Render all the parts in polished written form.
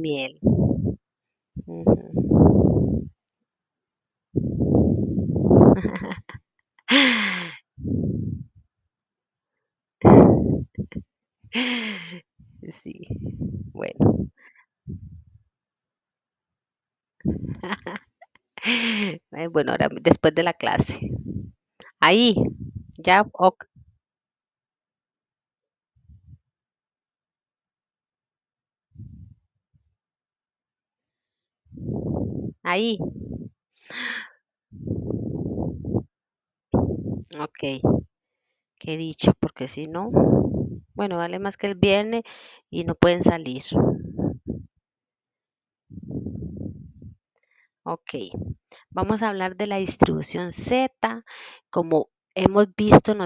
miel. Ujú. Sí, bueno. Bueno, ahora después de la clase. Ahí, ya, ahí, ok, qué dicha, porque si no, bueno, vale más que el viernes y no pueden salir. Ok, vamos a hablar de la distribución Z. Como hemos visto,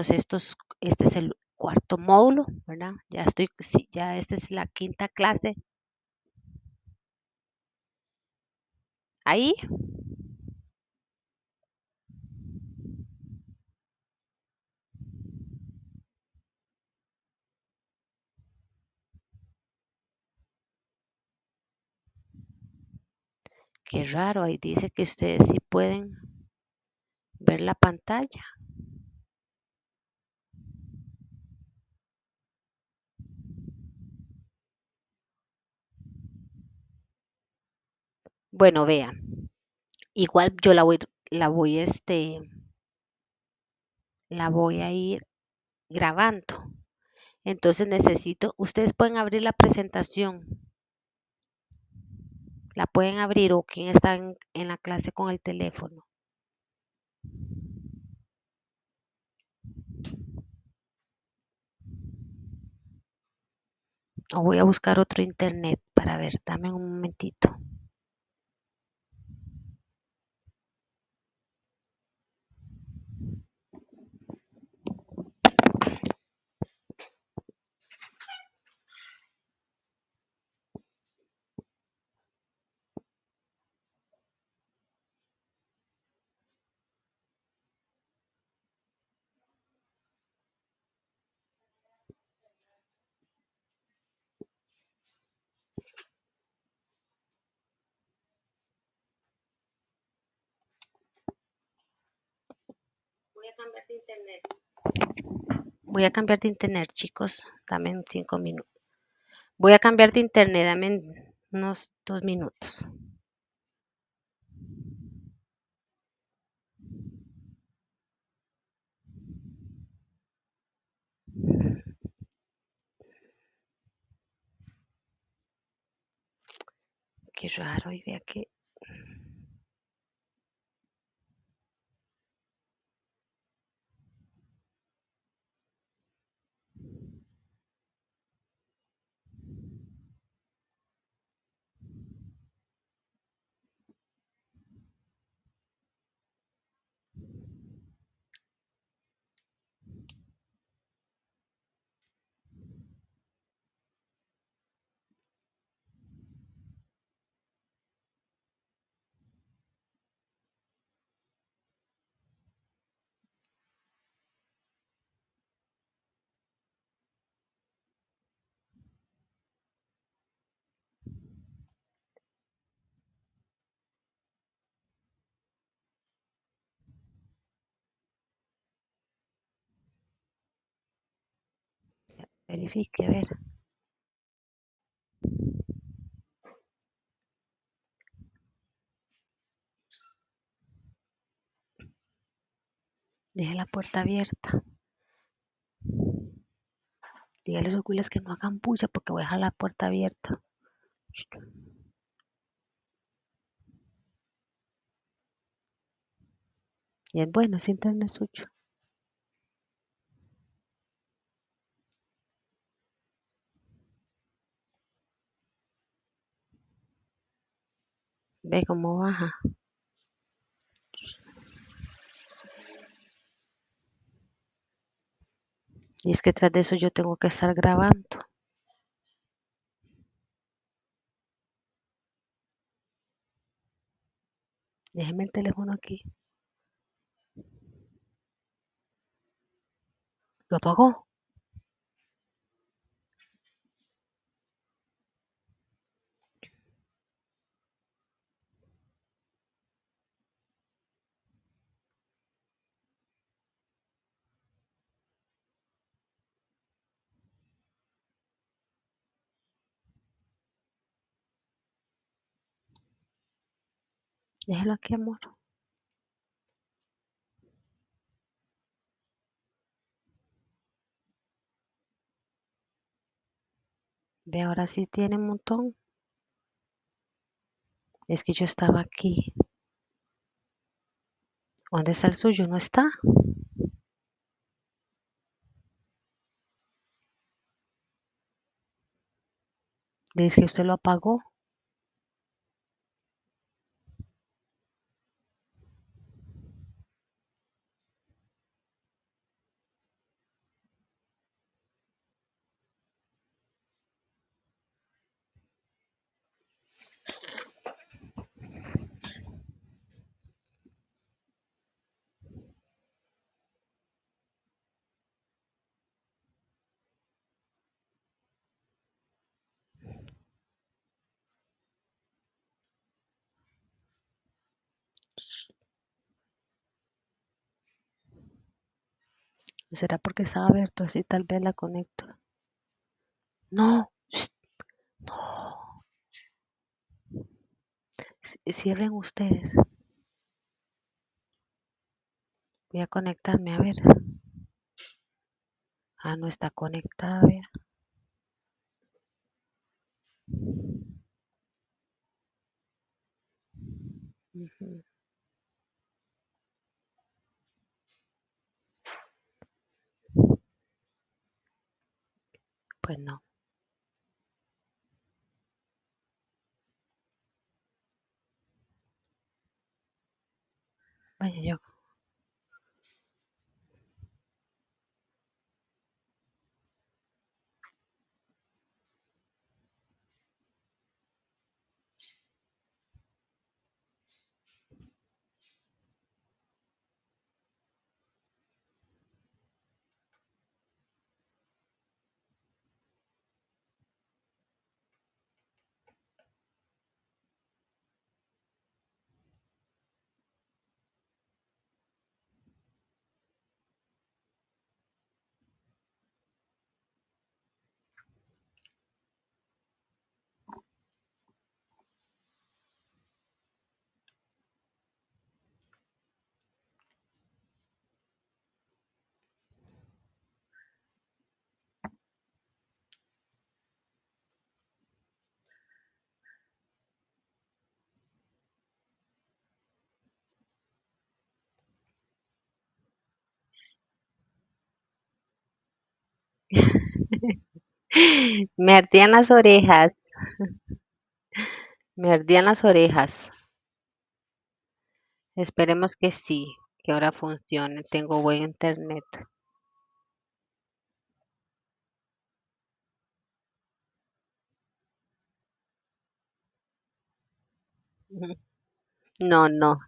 este es el cuarto módulo, ¿verdad? Ya estoy, sí, ya esta es la quinta clase. Ahí, qué raro, ahí dice que ustedes sí pueden ver la pantalla. Bueno, vean, igual yo la voy a ir grabando. Entonces necesito, ustedes pueden abrir la presentación, la pueden abrir o quien está en la clase con el teléfono. O voy a buscar otro internet para ver, dame un momentito. Voy a cambiar de internet. Voy a cambiar de internet, chicos. Dame 5 minutos. Voy a cambiar de internet, dame unos 2 minutos. Qué raro, y vea que verifique, a ver. Deje la puerta abierta. Dígale a esos güiles que no hagan bulla porque voy a dejar la puerta abierta. Y es bueno, ese internet suyo. Ve cómo baja. Y es que tras de eso yo tengo que estar grabando. Déjeme el teléfono aquí. ¿Lo apagó? Déjelo aquí, amor. Ve, ahora sí tiene un montón. Es que yo estaba aquí. ¿Dónde está el suyo? ¿No está? Dice que usted lo apagó. ¿Será porque estaba abierto? Así tal vez la conecto. No, shh, no. Cierren ustedes. Voy a conectarme, a ver. Ah, no está conectada, vea. Ujú. Pues no. Vaya yo. Me ardían las orejas. Me ardían las orejas. Esperemos que sí, que ahora funcione. Tengo buen internet. Ujú. No, no.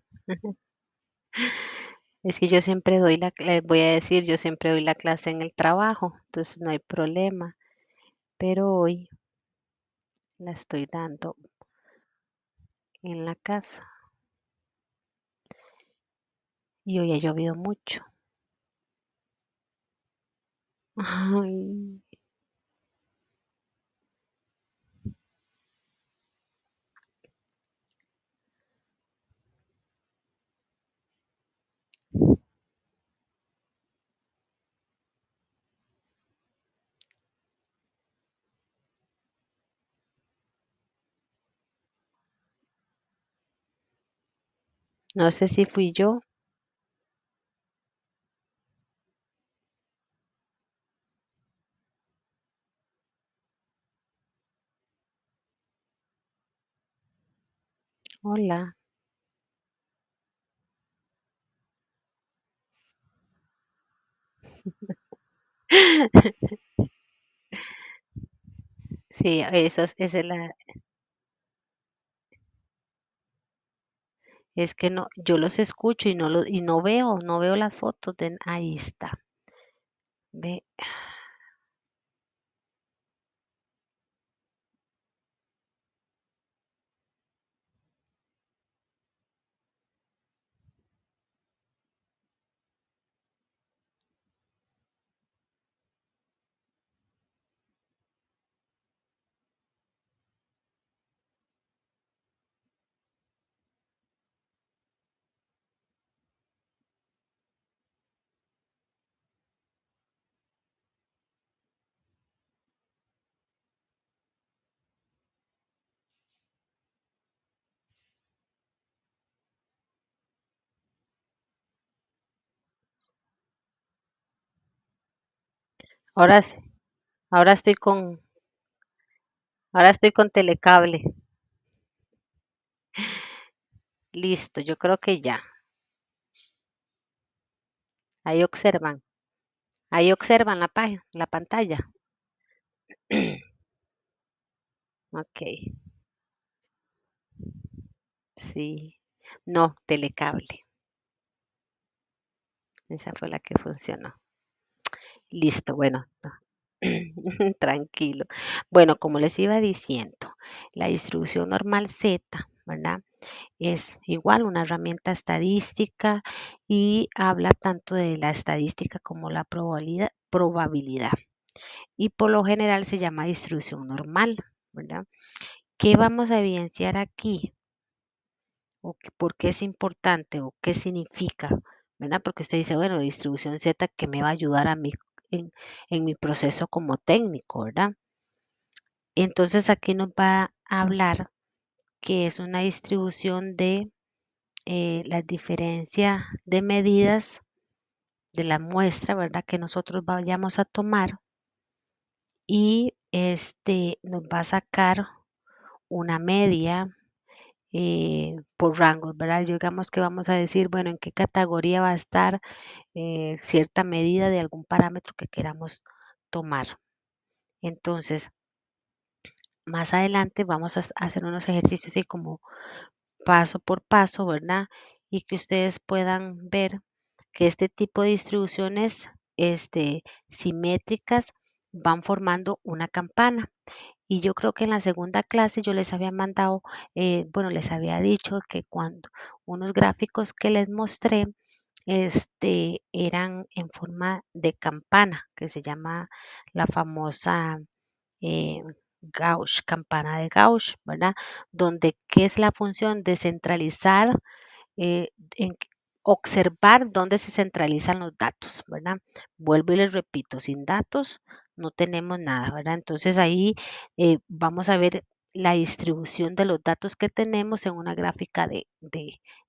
Es que yo siempre doy les voy a decir, yo siempre doy la clase en el trabajo, entonces no hay problema. Pero hoy la estoy dando en la casa y hoy ha llovido mucho. Ay, no sé si fui yo. Hola. Sí, esa es es que no, yo los escucho y y no veo las fotos ahí está. Ve, Ahora, ahora estoy ahora estoy con telecable. Listo, yo creo que ya. Ahí observan. Ahí observan la página, la pantalla. Ok, sí. No, telecable. Esa fue la que funcionó. Listo, bueno. Tranquilo. Bueno, como les iba diciendo, la distribución normal Z, ¿verdad? Es igual una herramienta estadística y habla tanto de la estadística como la probabilidad. Y por lo general se llama distribución normal, ¿verdad? ¿Qué vamos a evidenciar aquí? ¿Por qué es importante o qué significa? ¿Verdad? Porque usted dice, bueno, distribución Z que me va a ayudar a mí en, en mi proceso como técnico, ¿verdad? Entonces aquí nos va a hablar que es una distribución de la diferencia de medidas de la muestra, ¿verdad? Que nosotros vayamos a tomar y nos va a sacar una media por rangos, ¿verdad? Digamos que vamos a decir, bueno, en qué categoría va a estar cierta medida de algún parámetro que queramos tomar. Entonces, más adelante vamos a hacer unos ejercicios así como paso por paso, ¿verdad? Y que ustedes puedan ver que este tipo de distribuciones simétricas van formando una campana. Y yo creo que en la segunda clase yo les había mandado, bueno, les había dicho que cuando unos gráficos que les mostré, eran en forma de campana, que se llama la famosa eh, Gauss, campana de Gauss, ¿verdad? Donde, ¿qué es la función? Descentralizar en observar dónde se centralizan los datos, ¿verdad? Vuelvo y les repito, sin datos no tenemos nada, ¿verdad? Entonces ahí vamos a ver la distribución de los datos que tenemos en una gráfica de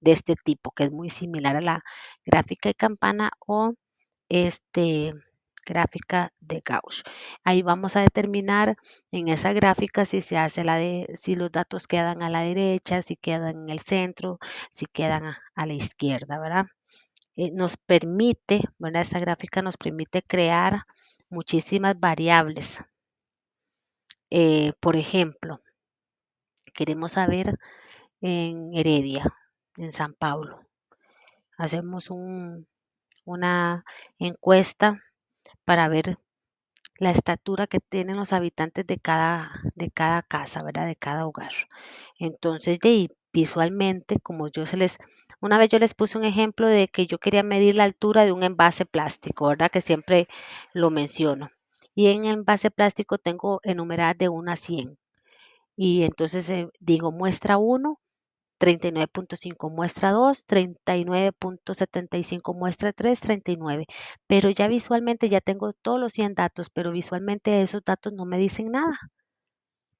este tipo, que es muy similar a la gráfica de campana o este gráfica de Gauss. Ahí vamos a determinar en esa gráfica si se hace si los datos quedan a la derecha, si quedan en el centro, si quedan a la izquierda, ¿verdad? Nos permite, ¿verdad? Esta gráfica nos permite crear muchísimas variables. Por ejemplo, queremos saber en Heredia, en San Pablo. Hacemos una encuesta para ver la estatura que tienen los habitantes de cada casa, ¿verdad? De cada hogar. Entonces, visualmente, como una vez yo les puse un ejemplo de que yo quería medir la altura de un envase plástico, ¿verdad? Que siempre lo menciono. Y en el envase plástico tengo enumeradas de 1 a 100. Y entonces digo muestra 1, 39.5 muestra 2, 39.75 muestra 3, 39. Pero ya visualmente ya tengo todos los 100 datos, pero visualmente esos datos no me dicen nada,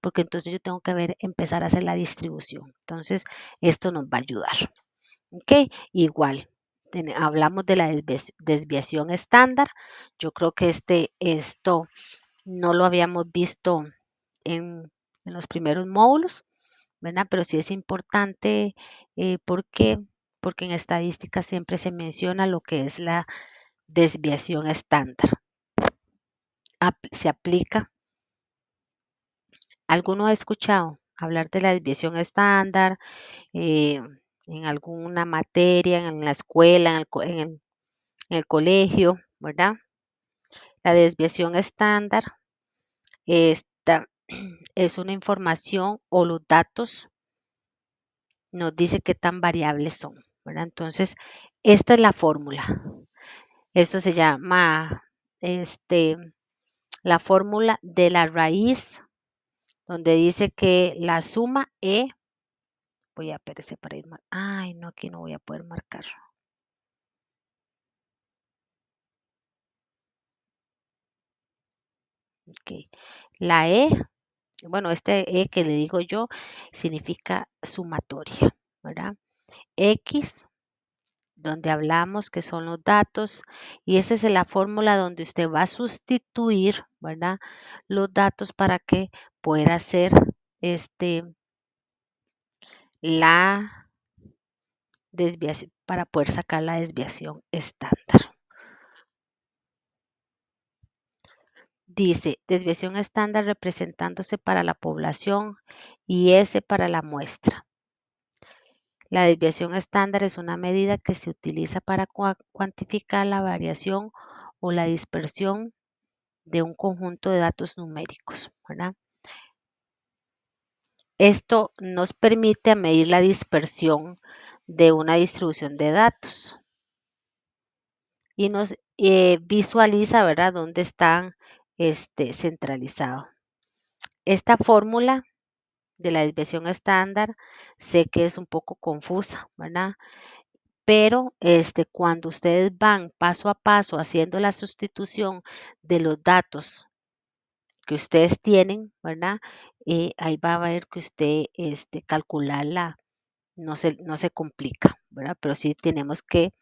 porque entonces yo tengo que empezar a hacer la distribución. Entonces, esto nos va a ayudar. ¿Ok? Igual, hablamos de la desviación estándar. Yo creo que esto no lo habíamos visto en los primeros módulos, ¿verdad? Pero sí es importante, ¿por qué? Porque en estadística siempre se menciona lo que es la desviación estándar. Se aplica. ¿Alguno ha escuchado hablar de la desviación estándar eh, en alguna materia, en la escuela, en el colegio, ¿verdad? La desviación estándar esta, es una información o los datos nos dice qué tan variables son, ¿verdad? Entonces, esta es la fórmula. Esto se llama la fórmula de la raíz, donde dice que la suma E, voy a aparecer para ir ay, no, aquí no voy a poder marcar. Ok. La E, bueno, este E que le digo yo significa sumatoria, ¿verdad? X donde hablamos que son los datos, y esa es la fórmula donde usted va a sustituir, ¿verdad? Los datos para que pueda hacer este, la desviación, para poder sacar la desviación estándar. Dice, desviación estándar representándose para la población y S para la muestra. La desviación estándar es una medida que se utiliza para cuantificar la variación o la dispersión de un conjunto de datos numéricos, ¿verdad? Esto nos permite medir la dispersión de una distribución de datos y nos visualiza, ¿verdad?, dónde están centralizados. Esta fórmula de la desviación estándar sé que es un poco confusa, ¿verdad? Pero cuando ustedes van paso a paso haciendo la sustitución de los datos que ustedes tienen, ¿verdad? Ahí va a ver que usted calcularla no se complica, ¿verdad? Pero sí tenemos que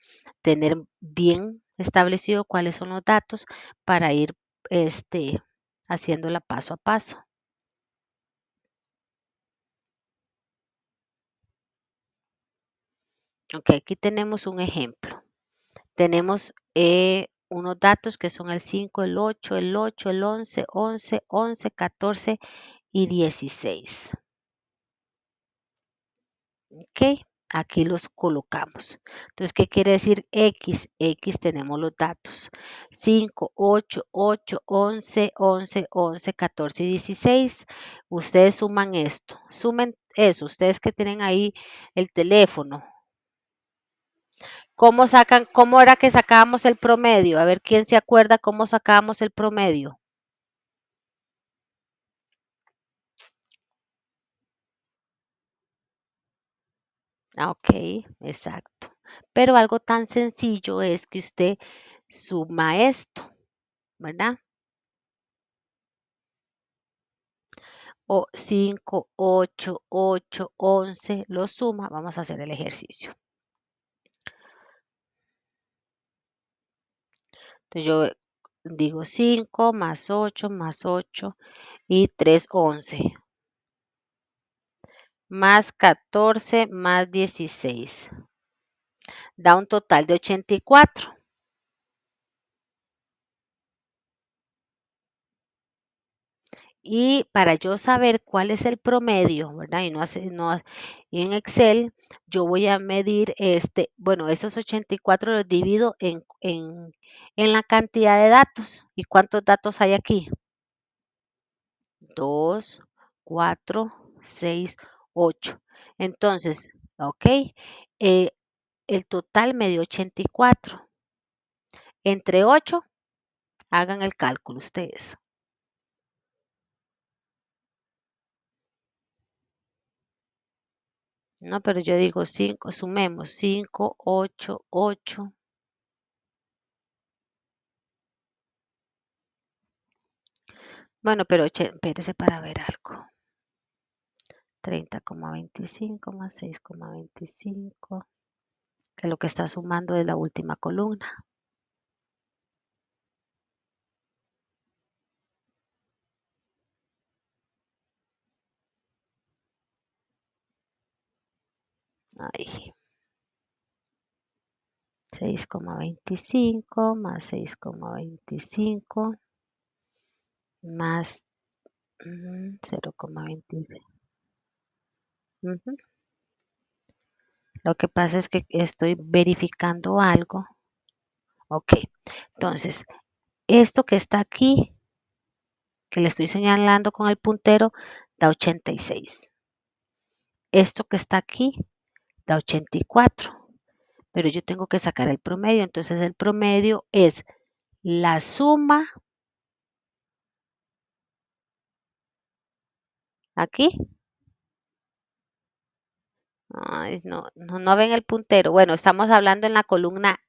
tener bien establecido cuáles son los datos para ir haciéndola paso a paso. Ok, aquí tenemos un ejemplo. Tenemos unos datos que son el 5, el 8, el 8, el 11, 11, 11, 14 y 16. Ok, aquí los colocamos. Entonces, ¿qué quiere decir X? X tenemos los datos. 5, 8, 8, 11, 11, 11, 14 y 16. Ustedes suman esto. Sumen eso. Ustedes que tienen ahí el teléfono. ¿Cómo era que sacábamos el promedio? A ver, ¿quién se acuerda cómo sacábamos el promedio? Ok, exacto. Pero algo tan sencillo es que usted suma esto, ¿verdad? O 5, 8, 8, 11, lo suma. Vamos a hacer el ejercicio. Entonces yo digo 5 más 8 y 3, 11. Más 14 más 16. Da un total de 84. Y para yo saber cuál es el promedio, ¿verdad? Y en Excel yo voy a medir, bueno, esos 84 los divido en la cantidad de datos. ¿Y cuántos datos hay aquí? 2, 4, 6, 8. Entonces, ok, eh, el total me dio 84. Entre 8, hagan el cálculo ustedes. No, pero yo digo 5, sumemos 5, 8, 8. Bueno, pero espérese para ver algo. 30,25 más 6,25, que lo que está sumando es la última columna. Ahí. 6,25 más 6,25 más 0,20. Lo que pasa es que estoy verificando algo. Ok, entonces, esto que está aquí, que le estoy señalando con el puntero, da 86. Esto que está aquí da 84. Pero yo tengo que sacar el promedio. Entonces, el promedio es la suma aquí. Ay, no ven el puntero. Bueno, estamos hablando en la columna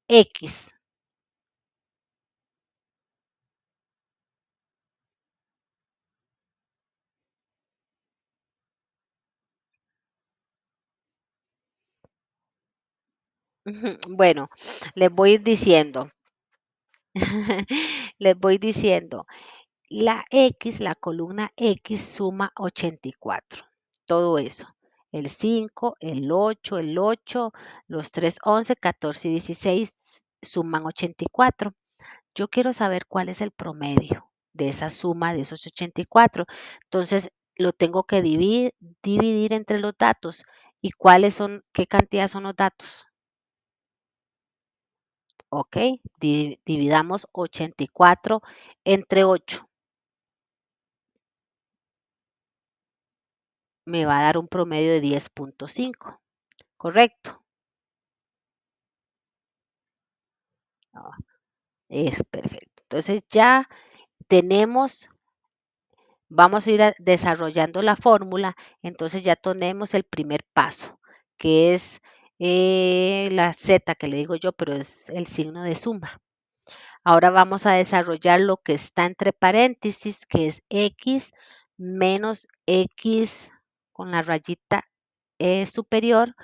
X. Bueno, les voy a ir diciendo, les voy diciendo, la X, la columna X suma 84. Todo eso. El 5, el 8, los 3, 11, 14 y 16 suman 84. Yo quiero saber cuál es el promedio de esa suma de esos 84. Entonces, lo tengo que dividir entre los datos. ¿Y cuáles son, qué cantidad son los datos? Ok, dividamos 84 entre 8. Me va a dar un promedio de 10.5. ¿Correcto? Ah, es perfecto. Entonces ya tenemos, vamos a ir desarrollando la fórmula, entonces ya tenemos el primer paso, que es la Z que le digo yo, pero es el signo de suma. Ahora vamos a desarrollar lo que está entre paréntesis, que es X menos X con la rayita superior,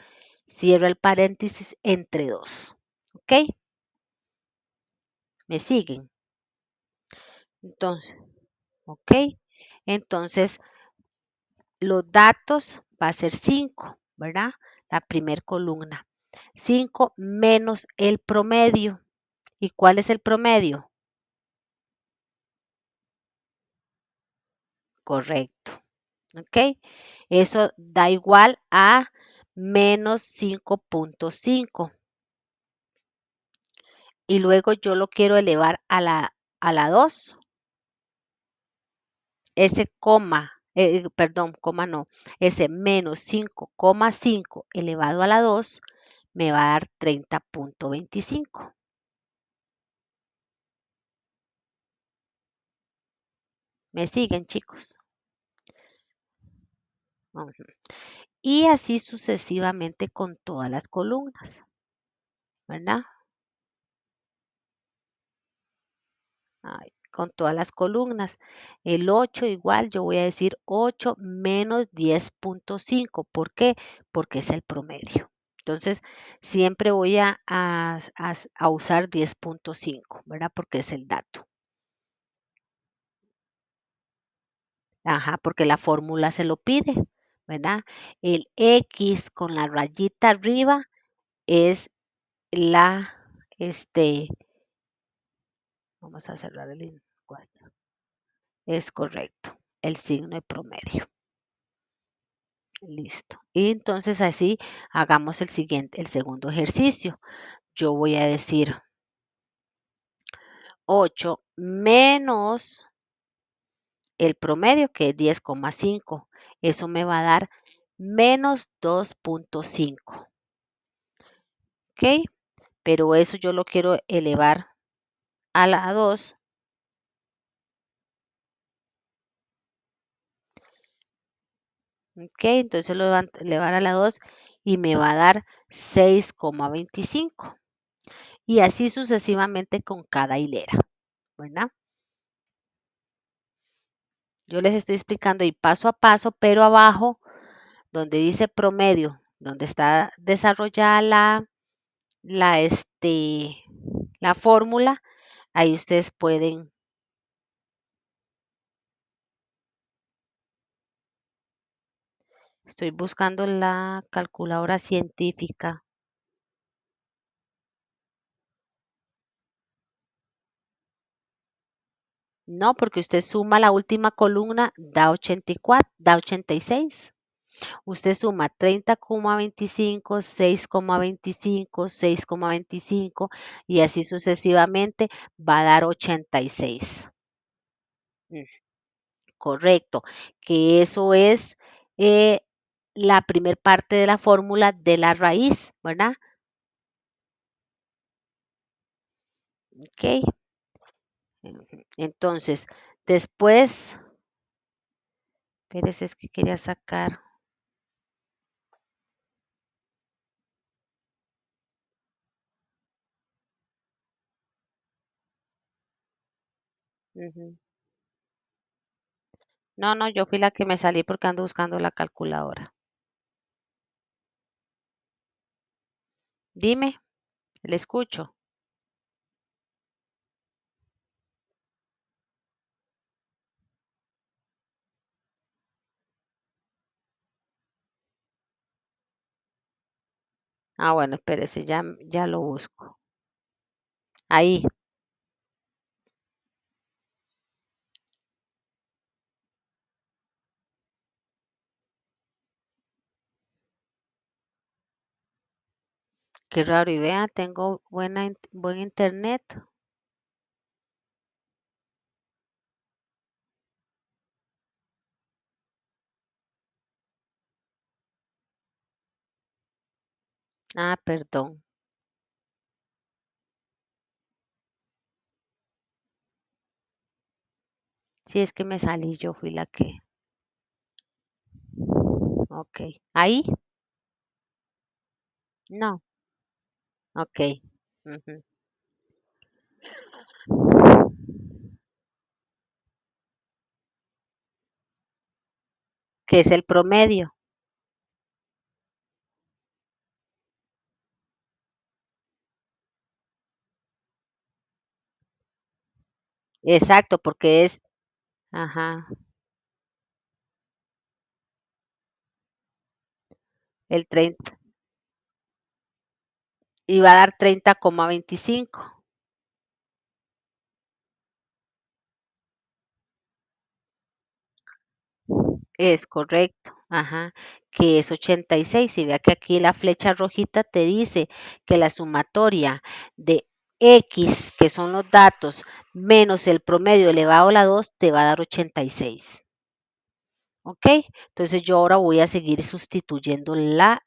cierro el paréntesis entre 2. ¿Ok? ¿Me siguen? Entonces, ¿ok? Entonces, los datos va a ser 5, ¿verdad? La primer columna. 5 menos el promedio. ¿Y cuál es el promedio? Correcto. ¿Ok? Eso da igual a menos 5.5. Y luego yo lo quiero elevar a la 2. Ese coma, perdón, coma no, ese menos 5,5 elevado a la 2 me va a dar 30.25. ¿Me siguen, chicos? Ujú. Y así sucesivamente con todas las columnas, ¿verdad? Ay, con todas las columnas. El 8 igual, yo voy a decir 8 menos 10.5. ¿Por qué? Porque es el promedio. Entonces, siempre voy a usar 10.5, ¿verdad? Porque es el dato. Ajá, porque la fórmula se lo pide, ¿verdad? El X con la rayita arriba es la, este, vamos a cerrar el lenguaje. Es correcto, el signo de promedio. Listo. Y entonces así hagamos el siguiente, el segundo ejercicio. Yo voy a decir 8 menos el promedio, que es 10,5. Eso me va a dar menos 2.5. ¿Ok? Pero eso yo lo quiero elevar a la 2. ¿Ok? Entonces lo van a elevar a la 2 y me va a dar 6,25. Y así sucesivamente con cada hilera, ¿verdad? Yo les estoy explicando y paso a paso, pero abajo, donde dice promedio, donde está desarrollada la fórmula, ahí ustedes pueden, estoy buscando la calculadora científica. No, porque usted suma la última columna, da 84, da 86. Usted suma 30,25, 6,25, 6,25 y así sucesivamente va a dar 86. Mm, correcto, que eso es eh, la primer parte de la fórmula de la raíz, ¿verdad? Ok. Entonces, después, espérese, es que quería sacar. Ujú. No, no, yo fui la que me salí porque ando buscando la calculadora. Dime. Le escucho. Ah, bueno, espérese, ya lo busco. Ahí, qué raro. Y vea, tengo buen internet. Ah, perdón. Sí, es que me salí, yo fui la que. Ok. Ahí, no. Ok. Ujú. ¿Qué es el promedio? Exacto, porque es, ajá, el 30. Y va a dar 30,25. Es correcto, ajá, que es 86. Y vea que aquí la flecha rojita te dice que la sumatoria de X, que son los datos, menos el promedio elevado a la 2, te va a dar 86. ¿Ok? Entonces yo ahora voy a seguir sustituyendo la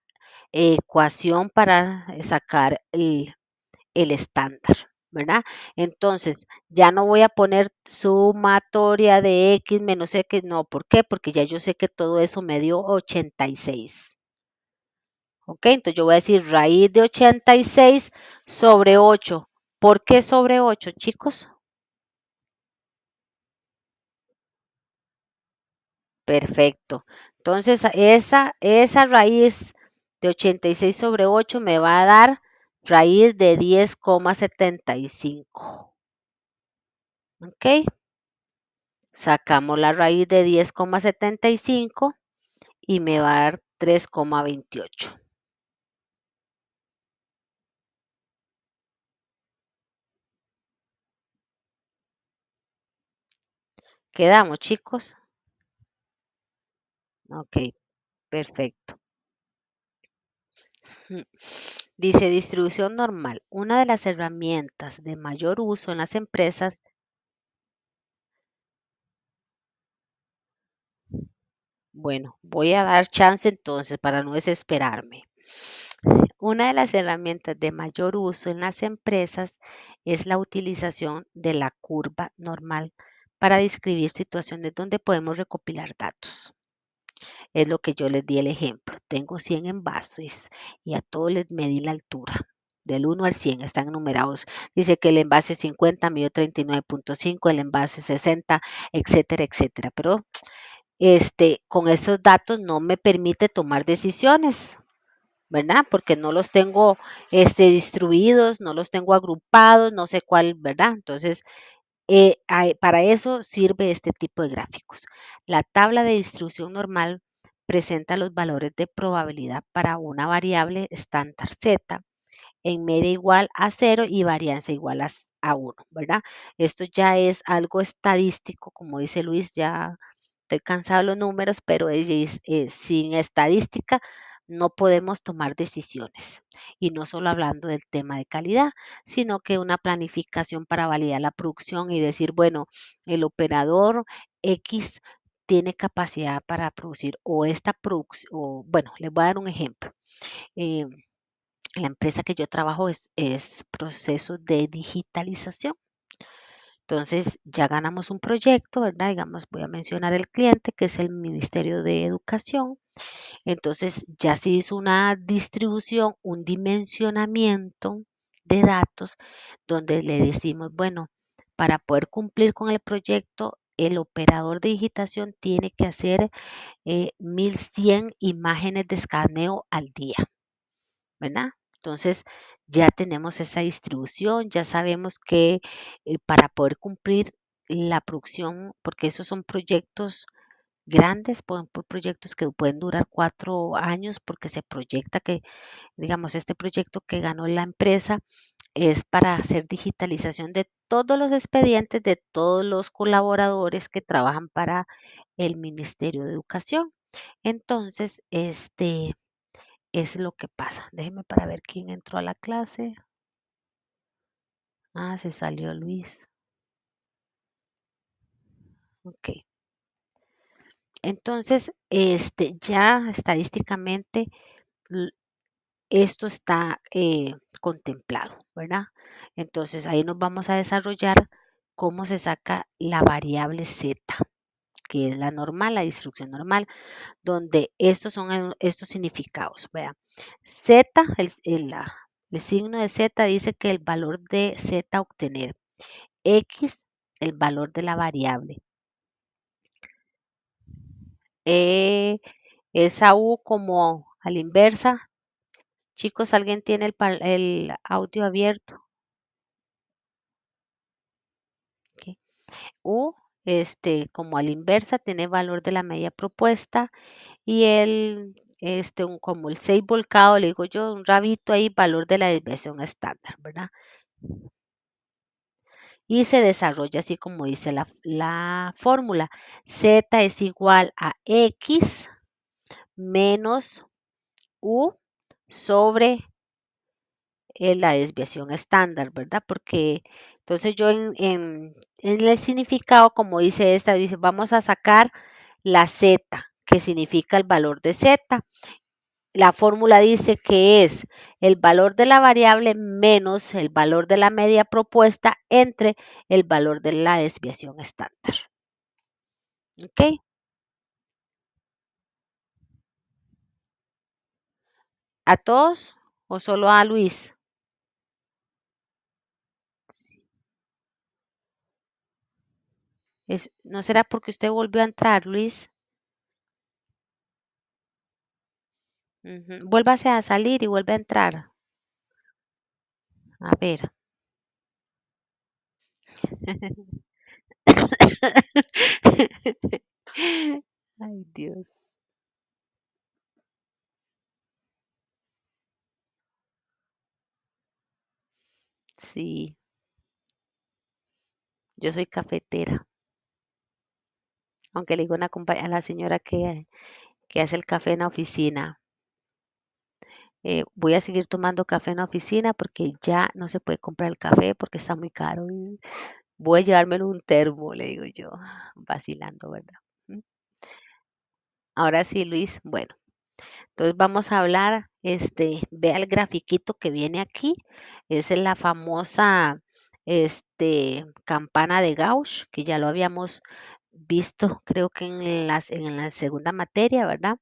ecuación para sacar el estándar, ¿verdad? Entonces, ya no voy a poner sumatoria de X menos X, no, ¿por qué? Porque ya yo sé que todo eso me dio 86. ¿Ok? Entonces yo voy a decir raíz de 86 sobre 8. ¿Por qué sobre 8, chicos? Perfecto. Entonces, esa raíz de 86 sobre 8 me va a dar raíz de 10,75. ¿Ok? Sacamos la raíz de 10,75 y me va a dar 3,28. ¿Quedamos, chicos? Ok, perfecto. Mm. Dice distribución normal. Una de las herramientas de mayor uso en las empresas, bueno, voy a dar chance entonces para no desesperarme. Una de las herramientas de mayor uso en las empresas es la utilización de la curva normal para describir situaciones donde podemos recopilar datos. Es lo que yo les di el ejemplo. Tengo 100 envases y a todos les medí la altura. Del 1 al 100 están numerados. Dice que el envase 50 midió 39,5, el envase 60, etcétera, etcétera. Pero con esos datos no me permite tomar decisiones, ¿verdad? Porque no los tengo distribuidos, no los tengo agrupados, no sé cuál, ¿verdad? Entonces, para eso sirve este tipo de gráficos. La tabla de distribución normal presenta los valores de probabilidad para una variable estándar Z en media igual a 0 y varianza igual a 1, ¿verdad? Esto ya es algo estadístico, como dice Luis, ya estoy cansado de los números, pero sin estadística no podemos tomar decisiones. Y no solo hablando del tema de calidad, sino que una planificación para validar la producción y decir, bueno, el operador X tiene capacidad para producir o esta producción, o bueno, les voy a dar un ejemplo. Eh, la empresa que yo trabajo es proceso de digitalización. Entonces, ya ganamos un proyecto, ¿verdad? Digamos, voy a mencionar el cliente, que es el Ministerio de Educación. Entonces, ya se hizo una distribución, un dimensionamiento de datos, donde le decimos, bueno, para poder cumplir con el proyecto, el operador de digitación tiene que hacer 1100 imágenes de escaneo al día, ¿verdad? Entonces, ya tenemos esa distribución, ya sabemos que para poder cumplir la producción, porque esos son proyectos grandes, proyectos que pueden durar 4 años, porque se proyecta que, digamos, este proyecto que ganó la empresa es para hacer digitalización de todos los expedientes de todos los colaboradores que trabajan para el Ministerio de Educación. Entonces, es lo que pasa. Déjeme para ver quién entró a la clase. Ah, se salió Luis. Ok. Entonces, ya estadísticamente l- esto está contemplado, ¿verdad? Entonces, ahí nos vamos a desarrollar cómo se saca la variable z, que es la normal, la distribución normal, donde estos son estos significados. Vea, z, el signo de z dice que el valor de z a obtener, x, el valor de la variable, e, esa u como a la inversa. Chicos, ¿alguien tiene el audio abierto? Ok. U, como a la inversa, tiene valor de la media propuesta y como el 6 volcado, le digo yo, un rabito ahí, valor de la desviación estándar, ¿verdad? Y se desarrolla así como dice la fórmula. Z es igual a X menos U sobre la desviación estándar, ¿verdad? Porque entonces yo en el significado, como dice esta, dice, vamos a sacar la Z, que significa el valor de Z. La fórmula dice que es el valor de la variable menos el valor de la media propuesta entre el valor de la desviación estándar. ¿Ok? ¿A todos o solo a Luis? Sí. ¿No será porque usted volvió a entrar, Luis? Ujú. Vuélvase a salir y vuelve a entrar. A ver. Ay, Dios. Sí, yo soy cafetera. Aunque le digo a la señora que hace el café en la oficina. Voy a seguir tomando café en la oficina porque ya no se puede comprar el café porque está muy caro. Voy a llevármelo en un termo, le digo yo, vacilando, ¿verdad? ¿Mm? Ahora sí, Luis, bueno. Entonces vamos a hablar, vea el grafiquito que viene aquí, es la famosa, campana de Gauss, que ya lo habíamos visto, creo que en la segunda materia, ¿verdad?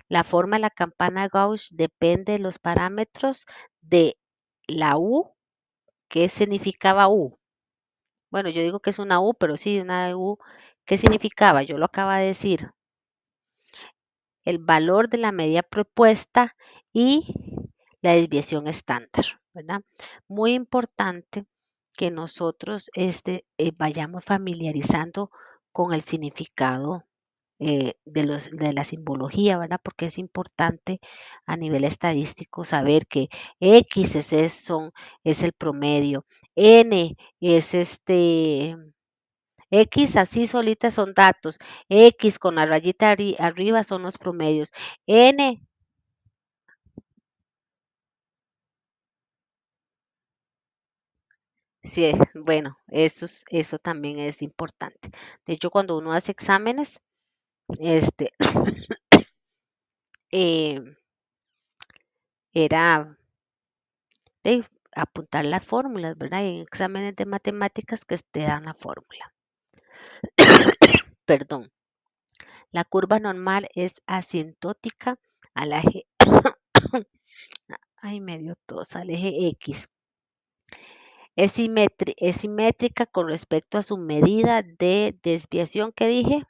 La forma de la campana Gauss depende de los parámetros de la U. ¿Qué significaba U? Bueno, yo digo que es una U, pero sí, una U. ¿Qué significaba? Yo lo acabo de decir. El valor de la media propuesta y la desviación estándar, ¿verdad? Muy importante que nosotros vayamos familiarizando con el significado de la simbología, ¿verdad? Porque es importante a nivel estadístico saber que X es el promedio, N es X así solitas son datos, X con la rayita arriba son los promedios, N, sí, bueno, eso también es importante. De hecho, cuando uno hace exámenes, este, eh, era de apuntar las fórmulas, ¿verdad? En exámenes de matemáticas que te dan la fórmula. Perdón. La curva normal es asintótica al eje, ay, medio tos, al eje X. Es simétrica con respecto a su medida de desviación que dije,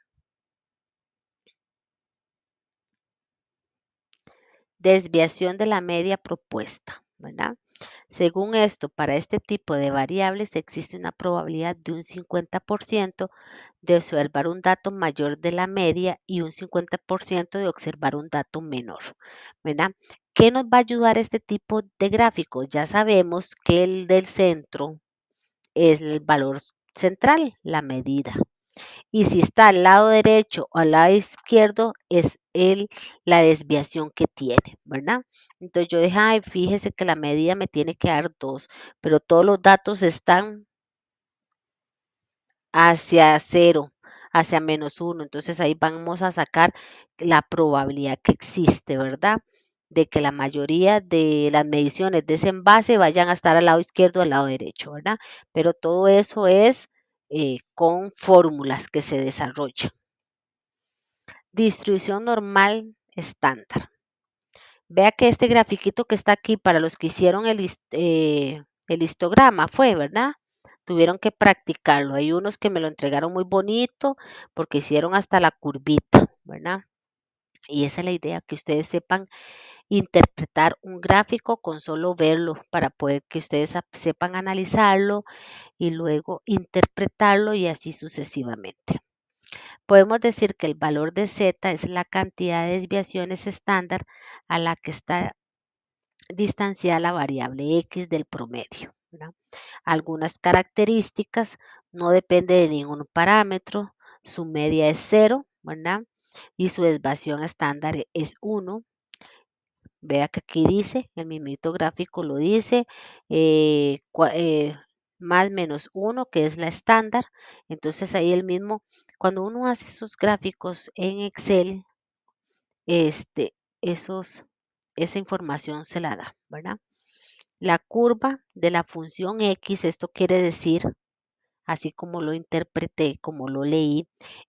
desviación de la media propuesta. ¿verdad? Según esto, para este tipo de variables existe una probabilidad de un 50% de observar un dato mayor de la media y un 50% de observar un dato menor, ¿verdad? ¿Qué nos va a ayudar este tipo de gráfico? Ya sabemos que el del centro es el valor central, la medida. Y si está al lado derecho o al lado izquierdo, es la desviación que tiene, ¿verdad? Entonces yo dije, ay, fíjese que la medida me tiene que dar 2, pero todos los datos están hacia cero, hacia -1. Entonces ahí vamos a sacar la probabilidad que existe, ¿verdad? De que la mayoría de las mediciones de ese envase vayan a estar al lado izquierdo o al lado derecho, ¿verdad? Pero todo eso es con fórmulas que se desarrollan. Distribución normal estándar. Vea que este grafiquito que está aquí, para los que hicieron el histograma, fue, ¿verdad? Tuvieron que practicarlo. Hay unos que me lo entregaron muy bonito porque hicieron hasta la curvita, ¿verdad? Y esa es la idea, que ustedes sepan interpretar un gráfico con solo verlo, para poder que ustedes sepan analizarlo y luego interpretarlo y así sucesivamente. Podemos decir que el valor de z es la cantidad de desviaciones estándar a la que está distanciada la variable x del promedio, ¿verdad? Algunas características: no depende de ningún parámetro, su media es 0, ¿verdad? Y su desviación estándar es 1. Vea que aquí dice, el mismito gráfico lo dice, eh, más menos 1, que es la estándar. Entonces ahí el mismo, cuando uno hace esos gráficos en Excel, este, esa información se la da, ¿verdad? La curva de la función x, esto quiere decir, así como lo interpreté, como lo leí,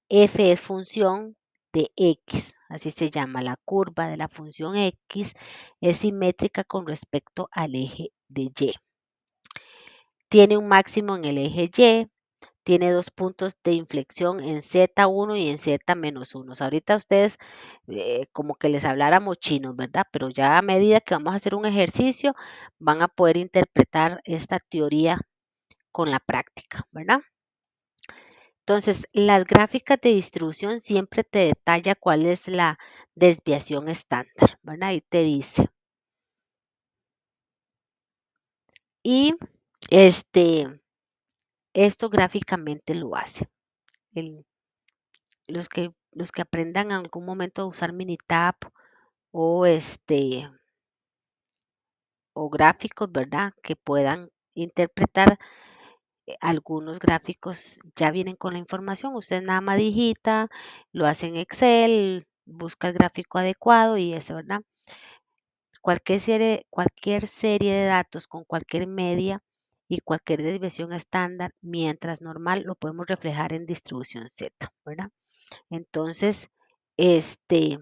f es función de x, así se llama. La curva de la función x es simétrica con respecto al eje de y. Tiene un máximo en el eje y, tiene dos puntos de inflexión en Z1 y en Z-1. Ahorita ustedes como que les habláramos chinos, ¿verdad? Pero ya a medida que vamos a hacer un ejercicio, van a poder interpretar esta teoría con la práctica, ¿verdad? Entonces, las gráficas de distribución siempre te detalla cuál es la desviación estándar, ¿verdad? Ahí te dice. Y esto gráficamente lo hace. Los que aprendan en algún momento a usar Minitab o o gráficos, ¿verdad? Que puedan interpretar algunos gráficos, ya vienen con la información. Usted nada más digita, lo hace en Excel, busca el gráfico adecuado y eso, ¿verdad? Cualquier serie de datos con cualquier media y cualquier desviación estándar, mientras normal, lo podemos reflejar en distribución Z, ¿verdad? Entonces, este,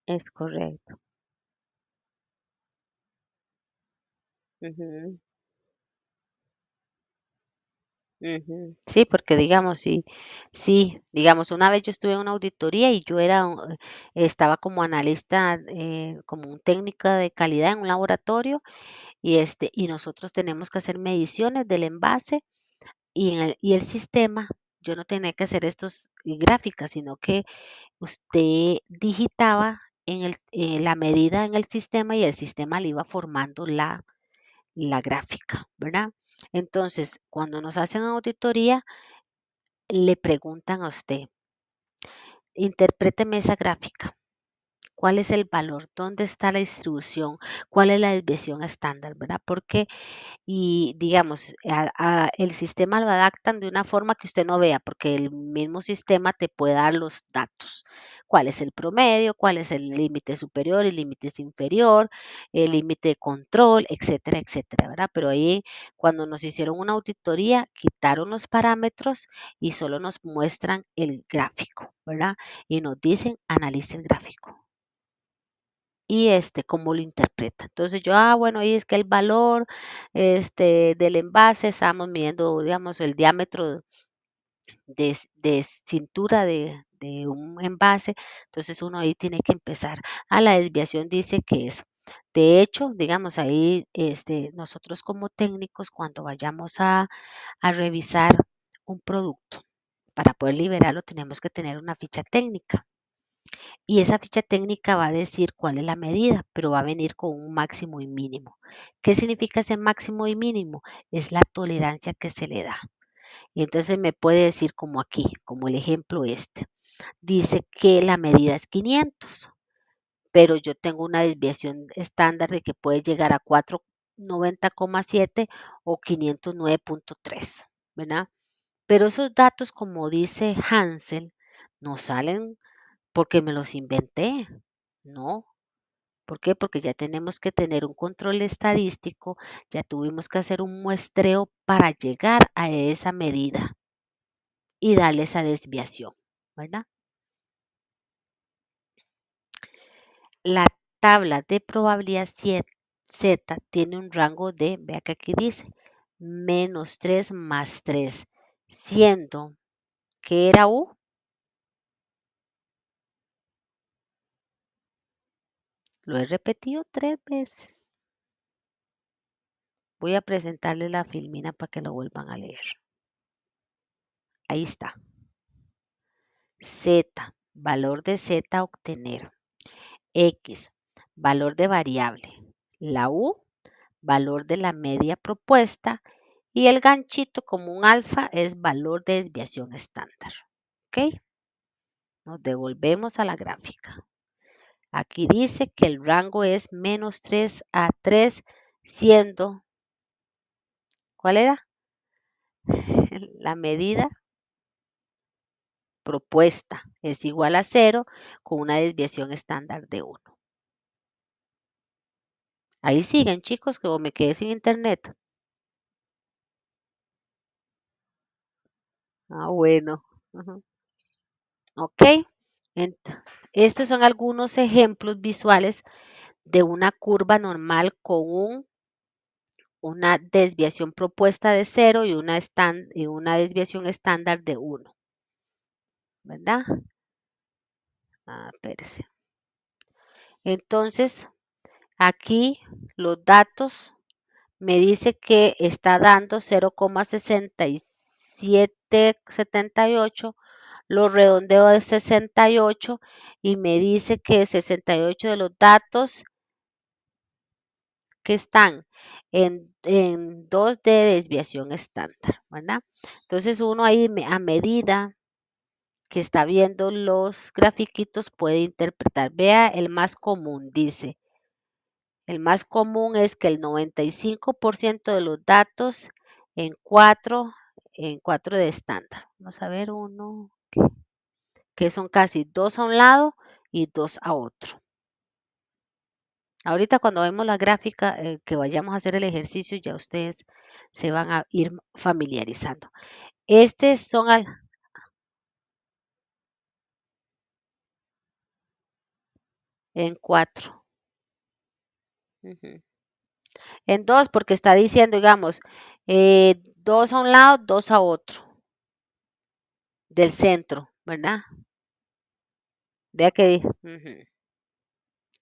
es correcto. Ujú, ujú. Sí, porque digamos, sí, digamos, una vez yo estuve en una auditoría y yo estaba como analista, como un técnico de calidad en un laboratorio y nosotros tenemos que hacer mediciones del envase y el sistema. Yo no tenía que hacer estos gráficas, sino que usted digitaba la medida en el sistema y el sistema le iba formando la gráfica, ¿verdad? Entonces, cuando nos hacen auditoría, le preguntan a usted, interpréteme esa gráfica. cuál es el valor, dónde está la distribución, cuál es la desviación estándar, ¿verdad? Porque y digamos, el sistema lo adaptan de una forma que usted no vea, porque el mismo sistema te puede dar los datos. ¿Cuál es el promedio? ¿Cuál es el límite superior, el límite inferior, el límite de control, etcétera, etcétera, ¿verdad? Pero ahí, cuando nos hicieron una auditoría, quitaron los parámetros y solo nos muestran el gráfico, ¿verdad? Y nos dicen, analice el gráfico y cómo lo interpreta. Entonces yo, bueno, ahí es que el valor del envase, estamos midiendo, digamos, el diámetro de cintura de un envase, entonces uno ahí tiene que empezar. La desviación dice que es, de hecho, digamos, ahí nosotros como técnicos, cuando vayamos a revisar un producto, para poder liberarlo, tenemos que tener una ficha técnica. Y esa ficha técnica va a decir cuál es la medida, pero va a venir con un máximo y mínimo. ¿Qué significa ese máximo y mínimo? Es la tolerancia que se le da. Y entonces me puede decir como aquí, como el ejemplo este. Dice que la medida es 500, pero yo tengo una desviación estándar de que puede llegar a 490,7 o 509,3, ¿verdad? Pero esos datos, como dice Hansel, no salen porque me los inventé, no. ¿Por qué? Porque ya tenemos que tener un control estadístico, ya tuvimos que hacer un muestreo para llegar a esa medida y darle esa desviación, ¿verdad? La tabla de probabilidad Z tiene un rango de, vea que aquí dice, -3 más 3, siendo que era U, lo he repetido 3 veces. Voy a presentarle la filmina para que lo vuelvan a leer. Ahí está. Z, valor de Z a obtener. X, valor de variable. La U, valor de la media propuesta. Y el ganchito como un alfa es valor de desviación estándar. ¿Ok? Nos devolvemos a la gráfica. Aquí dice que el rango es -3 a 3, siendo, ¿cuál era? La medida propuesta es igual a 0 con una desviación estándar de 1. Ahí siguen, chicos, que me quedé sin internet. Bueno. Ujú. Ok. Estos son algunos ejemplos visuales de una curva normal con una desviación propuesta de 0 y una desviación estándar de 1, ¿verdad? Espérese. Entonces, aquí los datos me dice que está dando 0,6778, lo redondeo de 68 y me dice que 68 de los datos que están en 2 de desviación estándar, ¿verdad? Entonces uno ahí a medida que está viendo los grafiquitos puede interpretar. Vea el más común, dice. El más común es que el 95% de los datos en 4, en 4 de estándar. Vamos a ver uno, que son casi 2 a un lado y 2 a otro. Ahorita cuando vemos la gráfica, que vayamos a hacer el ejercicio, ya ustedes se van a ir familiarizando. Estos son en 4. En 2 porque está diciendo, digamos, 2 a un lado, 2 a otro del centro, ¿verdad? Vea que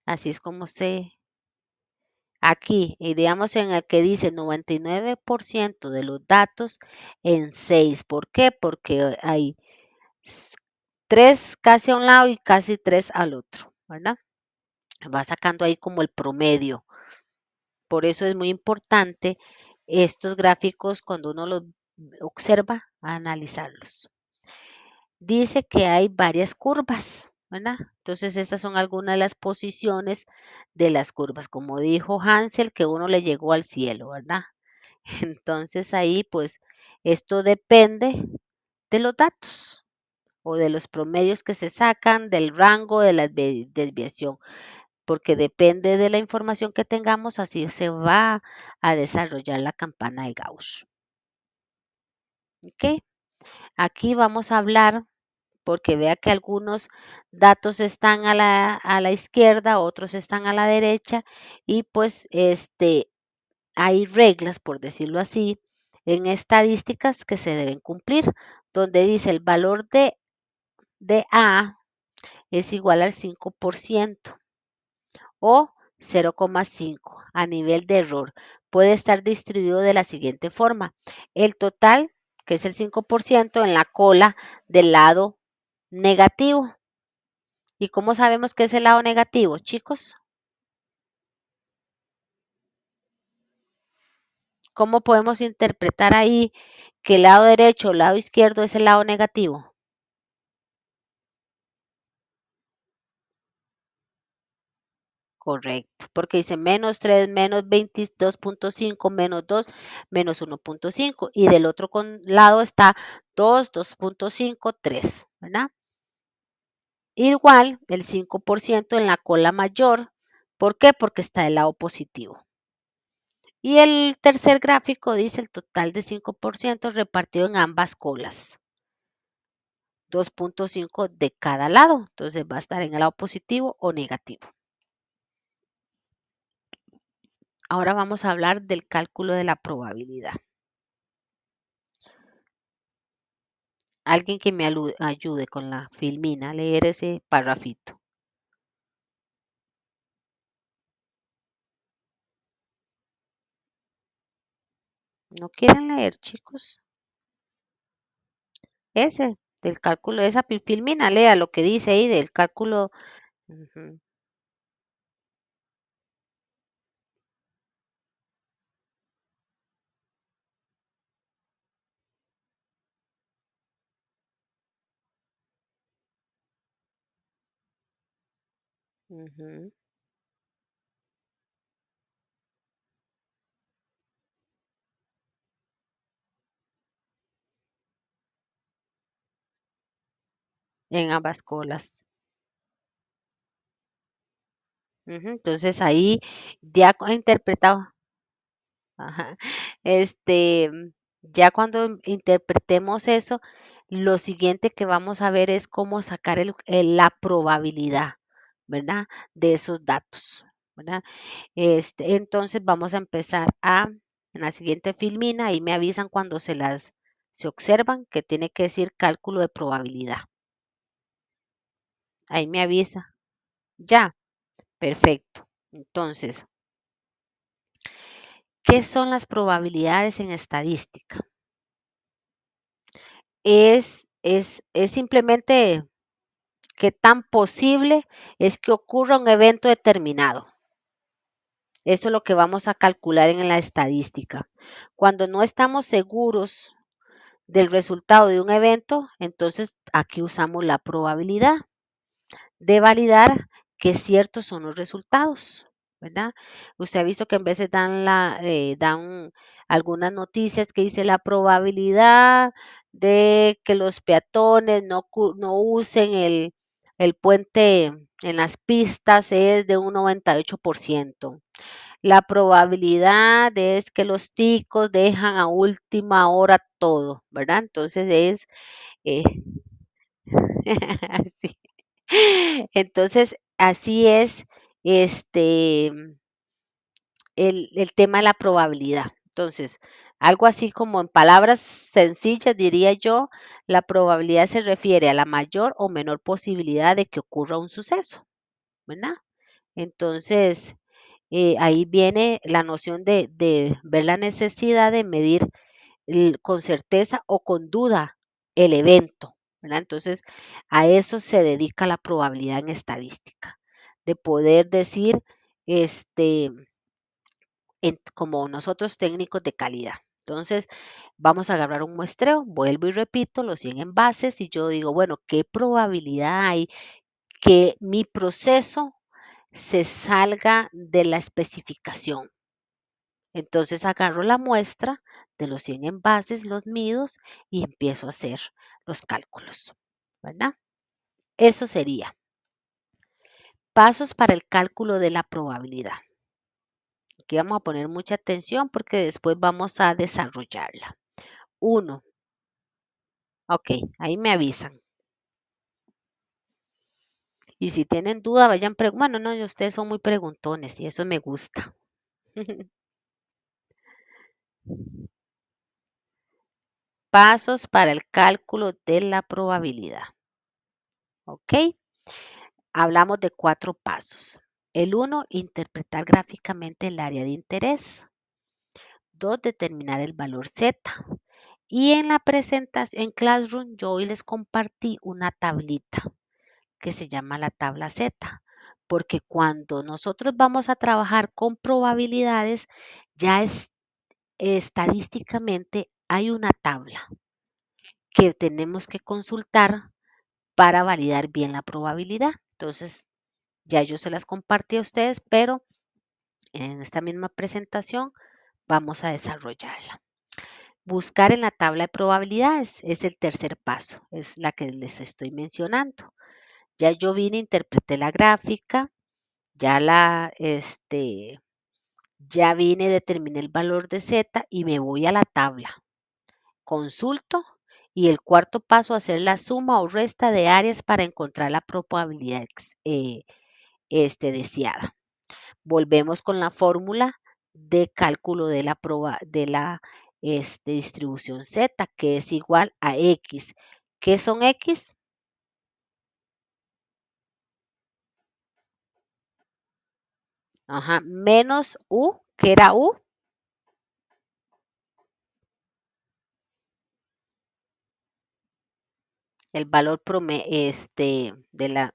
así es como aquí, y digamos en el que dice 99% de los datos en 6. ¿Por qué? Porque hay 3 casi a un lado y casi 3 al otro, ¿verdad? Va sacando ahí como el promedio. Por eso es muy importante estos gráficos cuando uno los observa, analizarlos. Dice que hay varias curvas. ¿verdad? Entonces, estas son algunas de las posiciones de las curvas. Como dijo Hansel, que uno le llegó al cielo, ¿verdad? Entonces, ahí, pues, esto depende de los datos o de los promedios que se sacan, del rango de la desviación, porque depende de la información que tengamos, así se va a desarrollar la campana de Gauss. ¿Ok? Aquí vamos a hablar, porque vea que algunos datos están a la izquierda, otros están a la derecha, y pues hay reglas, por decirlo así, en estadísticas que se deben cumplir, donde dice el valor de A es igual al 5% o 0,5 a nivel de error. Puede estar distribuido de la siguiente forma. El total, que es el 5%, en la cola del lado negativo. ¿Y cómo sabemos que es el lado negativo, chicos? ¿Cómo podemos interpretar ahí que el lado derecho o el lado izquierdo es el lado negativo? Correcto, porque dice menos 3 menos 22,5 menos 2 menos 1,5 y del otro lado está 2, 2,5, 3, ¿verdad? Igual el 5% en la cola mayor. ¿Por qué? Porque está del lado positivo. Y el tercer gráfico dice el total de 5% repartido en ambas colas. 2,5 de cada lado. Entonces va a estar en el lado positivo o negativo. Ahora vamos a hablar del cálculo de la probabilidad. Alguien que me ayude con la filmina a leer ese parrafito. ¿No quieren leer, chicos? Ese, del cálculo de esa filmina, lea lo que dice ahí del cálculo. Ujú, ujú, en ambas colas. Ujú, entonces ahí ya interpretado. Ajá. Este, ya cuando interpretemos eso, lo siguiente que vamos a ver es cómo sacar la probabilidad, ¿verdad? De esos datos, ¿verdad? Entonces vamos a empezar en la siguiente filmina, ahí me avisan cuando se observan que tiene que decir cálculo de probabilidad. Ahí me avisa. Ya, perfecto. Entonces, ¿qué son las probabilidades en estadística? Es simplemente qué tan posible es que ocurra un evento determinado. Eso es lo que vamos a calcular en la estadística. Cuando no estamos seguros del resultado de un evento, entonces aquí usamos la probabilidad de validar que ciertos son los resultados, ¿verdad? Usted ha visto que en veces dan algunas noticias que dice la probabilidad de que los peatones no usen el puente en las pistas es de un 98%. La probabilidad es que los ticos dejan a última hora todo, ¿verdad? Entonces eh, sí. Entonces, así es este el tema de la probabilidad. Entonces, algo así como en palabras sencillas, diría yo, la probabilidad se refiere a la mayor o menor posibilidad de que ocurra un suceso, ¿verdad? Entonces, ahí viene la noción de ver la necesidad de medir con certeza o con duda el evento, ¿verdad? Entonces, a eso se dedica la probabilidad en estadística, de poder decir, este, como nosotros técnicos de calidad. Entonces, vamos a agarrar un muestreo, vuelvo y repito, los 100 envases y yo digo, bueno, ¿qué probabilidad hay que mi proceso se salga de la especificación. Entonces agarro la muestra de los 100 envases, los mido y empiezo a hacer los cálculos, ¿verdad? Eso sería pasos para el cálculo de la probabilidad. Aquí vamos a poner mucha atención porque después vamos a desarrollarla. Uno, ok, ahí me avisan. Y si tienen duda, vayan preguntando. Bueno, no, ustedes son muy preguntones y eso me gusta. Pasos para el cálculo de la probabilidad. ¿Ok? Hablamos de 4 pasos. El uno, interpretar gráficamente el área de interés. 2, determinar el valor Z. Y en la presentación, en Classroom, yo hoy les compartí una tablita que se llama la tabla Z, porque cuando nosotros vamos a trabajar con probabilidades, ya estadísticamente hay una tabla que tenemos que consultar para validar bien la probabilidad. Entonces, ya yo se las compartí a ustedes, pero en esta misma presentación vamos a desarrollarla. Buscar en la tabla de probabilidades es el tercer paso, es la que les estoy mencionando. Ya yo vine, interpreté la gráfica, ya vine, determiné el valor de Z y me voy a la tabla. Consulto y el cuarto paso, hacer la suma o resta de áreas para encontrar la probabilidad deseada. Volvemos con la fórmula de cálculo de la distribución Z, que es igual a X. ¿Qué son X? Ajá, menos U, ¿qué era U? El valor de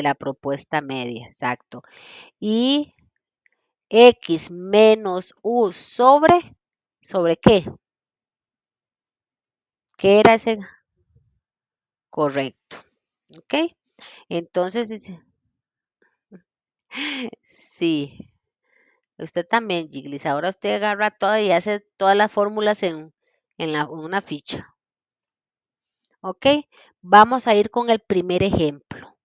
la propuesta media, exacto. Y X menos U ¿sobre qué? ¿Qué era ese? Correcto. ¿Ok? Entonces, sí, usted también, Giglis. Ahora usted agarra todo y hace todas las fórmulas en una ficha. ¿Ok? Vamos a ir con el primer ejemplo.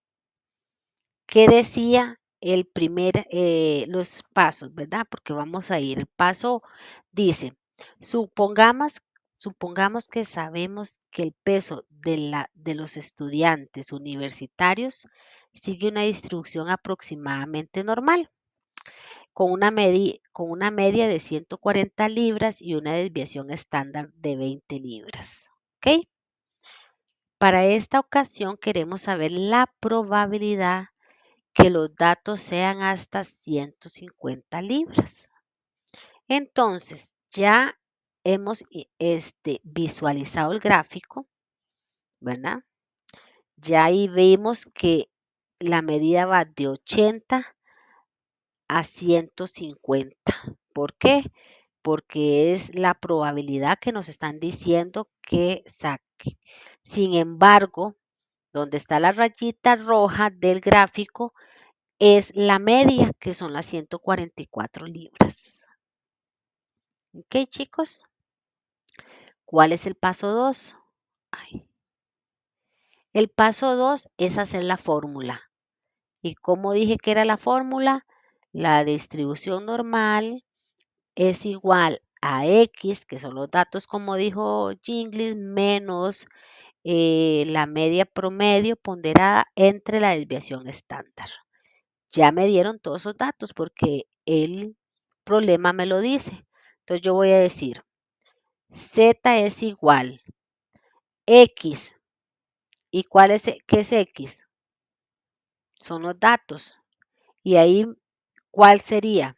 ¿Qué decía los pasos, verdad? Porque vamos a ir. El paso dice, supongamos, supongamos que sabemos que el peso de los estudiantes universitarios sigue una distribución aproximadamente normal, con una media de 140 libras y una desviación estándar de 20 libras. ¿Ok? Para esta ocasión queremos saber la probabilidad que los datos sean hasta 150 libras. Entonces, ya hemos visualizado el gráfico, ¿verdad? Ya ahí vemos que la medida va de 80 a 150. ¿Por qué? Porque es la probabilidad que nos están diciendo que saque. Sin embargo, donde está la rayita roja del gráfico, es la media, que son las 144 libras. ¿Ok, chicos? ¿Cuál es el paso 2? El paso 2 es hacer la fórmula. ¿Y cómo dije que era la fórmula? La distribución normal es igual a X, que son los datos, como dijo Jinglis, menos la media promedio ponderada entre la desviación estándar. Ya me dieron todos esos datos porque el problema me lo dice. Entonces yo voy a decir, Z es igual X. ¿Y qué es X? Son los datos. Y ahí, ¿cuál sería?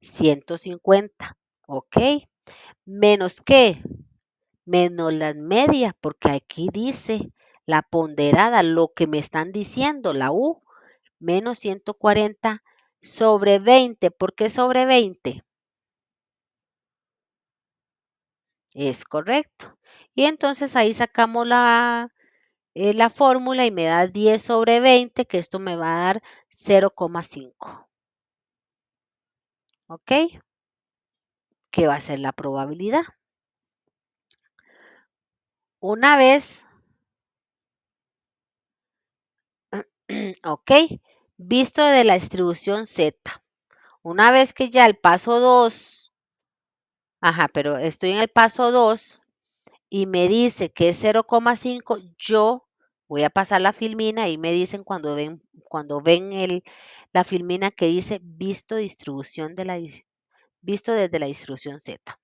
150. ¿Ok? ¿Menos qué? Menos las medias, porque aquí dice la ponderada, lo que me están diciendo, la U, menos 140 sobre 20. ¿Por qué sobre 20? Es correcto. Y entonces ahí sacamos la fórmula y me da 10 sobre 20, que esto me va a dar 0,5. ¿Ok? ¿Qué va a ser la probabilidad? Una vez, ok, visto de la distribución Z. Una vez que ya el paso 2, ajá, pero estoy en el paso 2 y me dice que es 0,5, yo voy a pasar la filmina y me dicen cuando ven la filmina que dice visto desde la distribución Z.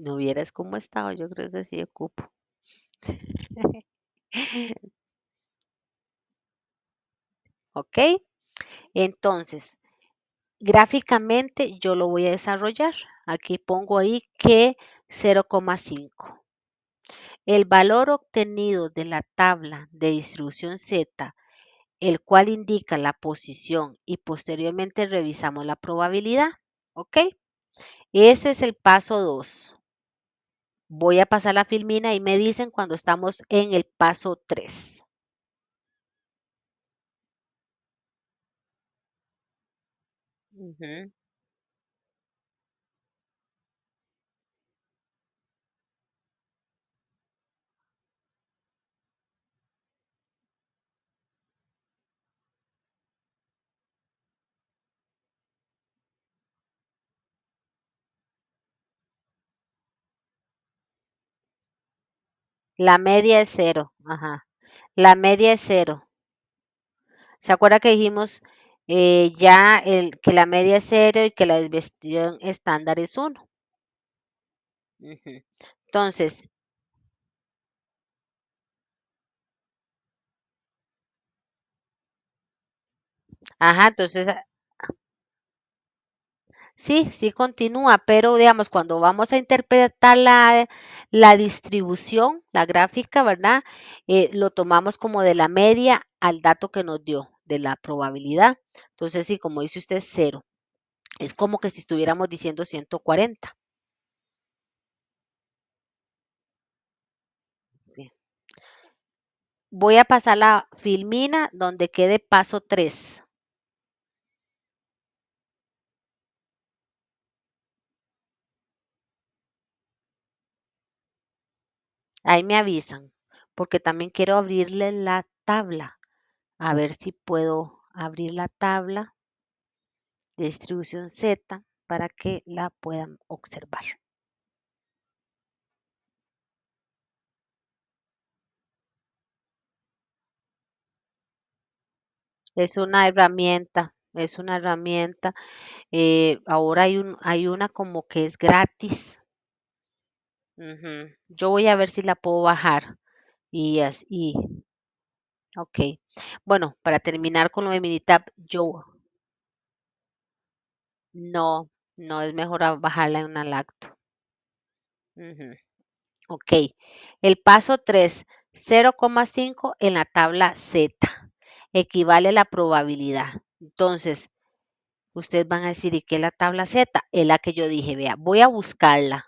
No vieras cómo estaba, yo creo que sí ocupo. ¿Ok? Entonces, gráficamente yo lo voy a desarrollar. Aquí pongo ahí que 0,5. El valor obtenido de la tabla de distribución Z, el cual indica la posición y posteriormente revisamos la probabilidad. ¿Ok? Ese es el paso 2. Voy a pasar la filmina y me dicen cuando estamos en el paso 3. Ujú. La media es cero. Ajá. La media es cero. ¿Se acuerda que dijimos que la media es cero y que la desviación estándar es uno? Ujú. Entonces, ajá, entonces sí, sí continúa, pero digamos, cuando vamos a interpretar la distribución, la gráfica, ¿verdad? Lo tomamos como de la media al dato que nos dio, de la probabilidad. Entonces, sí, como dice usted, cero. Es como que si estuviéramos diciendo 140. Bien. Voy a pasar la filmina donde quede paso 3. Ahí me avisan, porque también quiero abrirle la tabla. A ver si puedo abrir la tabla de distribución Z para que la puedan observar. Es una herramienta, es una herramienta. Ahora hay una como que es gratis. Ujú. Yo voy a ver si la puedo bajar. Ok. Bueno, para terminar con lo de Minitab, yo no, no es mejor bajarla en una lacto. Ujú. Ok. El paso 3, 0,5 en la tabla Z. Equivale a la probabilidad. Entonces, ustedes van a decir, ¿y qué es la tabla Z? Es la que yo dije, vea, voy a buscarla.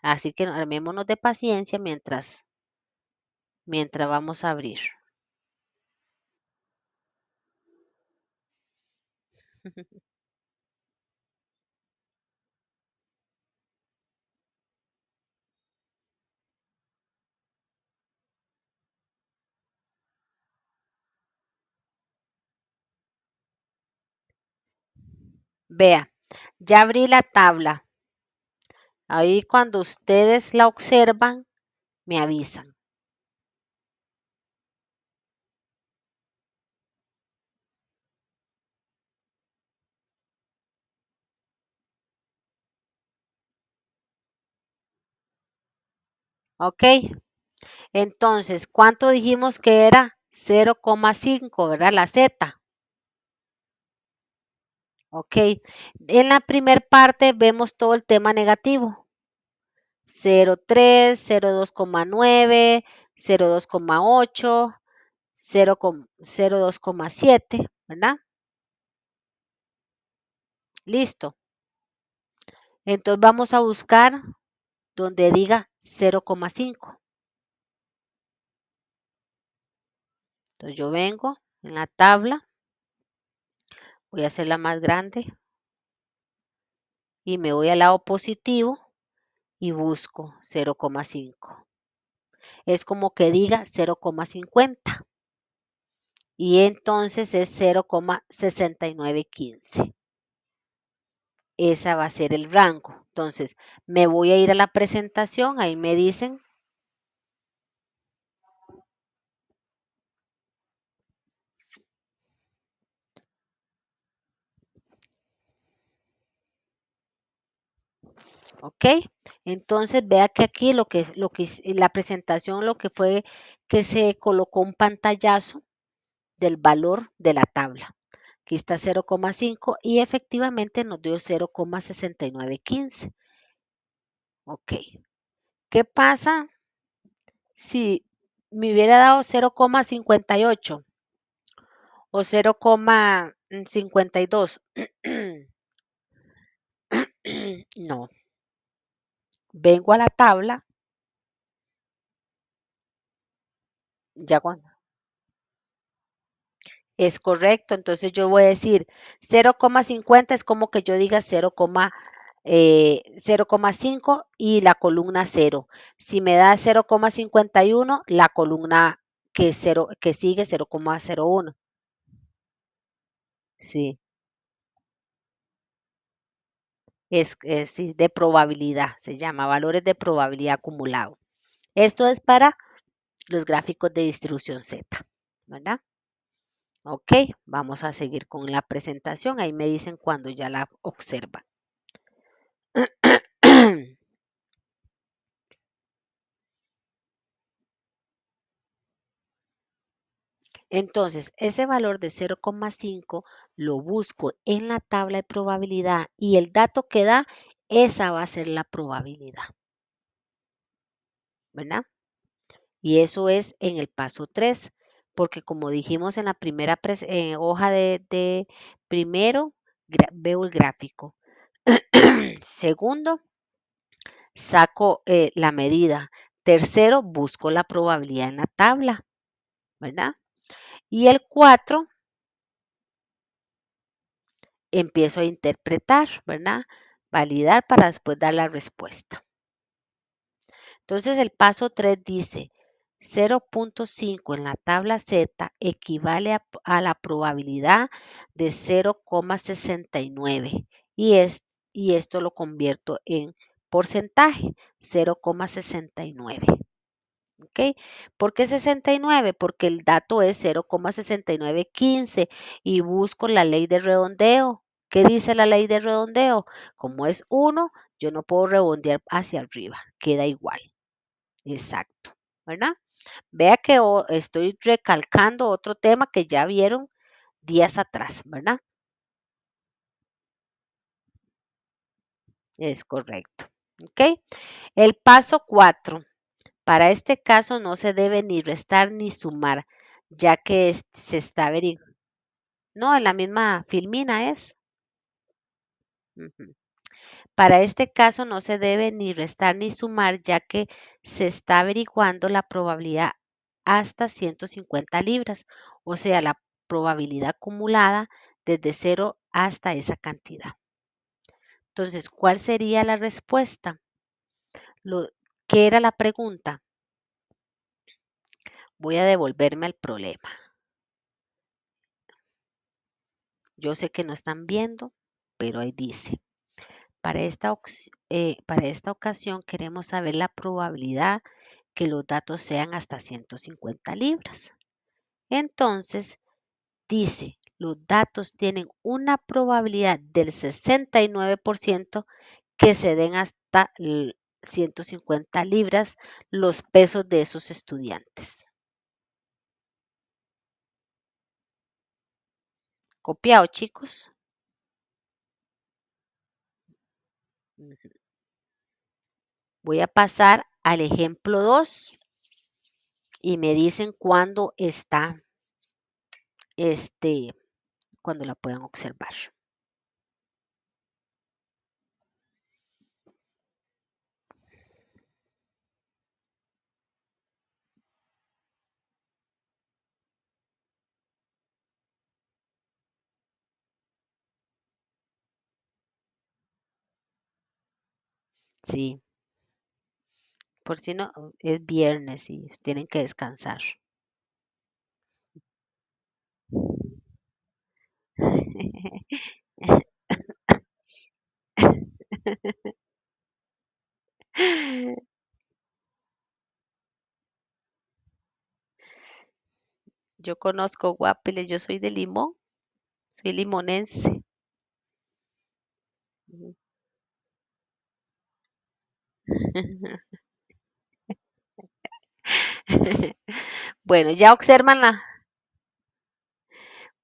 Así que armémonos de paciencia mientras vamos a abrir. Vea, ya abrí la tabla. Ahí cuando ustedes la observan, me avisan. ¿Ok? Entonces, ¿cuánto dijimos que era? 0,5, ¿verdad? La Z. ¿Ok? En la primer parte vemos todo el tema negativo. 0,3, 0,2,9, 0,2,8, 0,2,7, ¿verdad? Listo. Entonces vamos a buscar donde diga 0,5. Entonces yo vengo en la tabla, voy a hacerla más grande y me voy al lado positivo y busco 0,5. Es como que diga 0,50 y entonces es 0,6915. Esa va a ser el rango. Entonces me voy a ir a la presentación, ahí me dicen. ¿Ok? Entonces vea que aquí la presentación lo que fue que se colocó un pantallazo del valor de la tabla. Aquí está 0,5 y efectivamente nos dio 0,6915. Ok. ¿Qué pasa si me hubiera dado 0,58 o 0,52? No. Vengo a la tabla, ya cuando es correcto, entonces yo voy a decir 0,50 es como que yo diga 0,5 y la columna 0. Si me da 0,51, la columna que sigue 0,01. Sí, sí, de probabilidad, se llama valores de probabilidad acumulado. Esto es para los gráficos de distribución Z, ¿verdad? Ok, vamos a seguir con la presentación. Ahí me dicen cuando ya la observan. Entonces, ese valor de 0,5 lo busco en la tabla de probabilidad y el dato que da, esa va a ser la probabilidad, ¿verdad? Y eso es en el paso 3, porque como dijimos en la primera hoja de primero, veo el gráfico. Segundo, saco la medida. Tercero, busco la probabilidad en la tabla, ¿verdad? Y el 4, empiezo a interpretar, ¿verdad? Validar para después dar la respuesta. Entonces el paso 3 dice 0,5 en la tabla Z equivale a la probabilidad de 0,69 y esto lo convierto en porcentaje, 0,69. ¿Ok? ¿Por qué 69? Porque el dato es 0,6915 y busco la ley de redondeo. ¿Qué dice la ley de redondeo? Como es 1, yo no puedo redondear hacia arriba, queda igual. Exacto, ¿verdad? Vea que estoy recalcando otro tema que ya vieron días atrás, ¿verdad? Es correcto. ¿Ok? El paso 4. Para este caso no se debe ni restar ni sumar, ya que se está averiguando. No, en la misma filmina es. Ujú. Para este caso no se debe ni restar ni sumar, ya que se está averiguando la probabilidad hasta 150 libras, o sea, la probabilidad acumulada desde cero hasta esa cantidad. Entonces, ¿cuál sería la respuesta? ¿Qué era la pregunta? Voy a devolverme al problema. Yo sé que no están viendo, pero ahí dice. Para esta ocasión queremos saber la probabilidad que los datos sean hasta 150 libras. Entonces, dice, los datos tienen una probabilidad del 69% que se den hasta 150 libras los pesos de esos estudiantes. Copiado, chicos. Voy a pasar al ejemplo 2 y me dicen cuándo está, cuando la puedan observar. Sí, por si no, es viernes y tienen que descansar. Yo conozco Guapiles, yo soy de Limón, soy limonense. Bueno, ya observan la.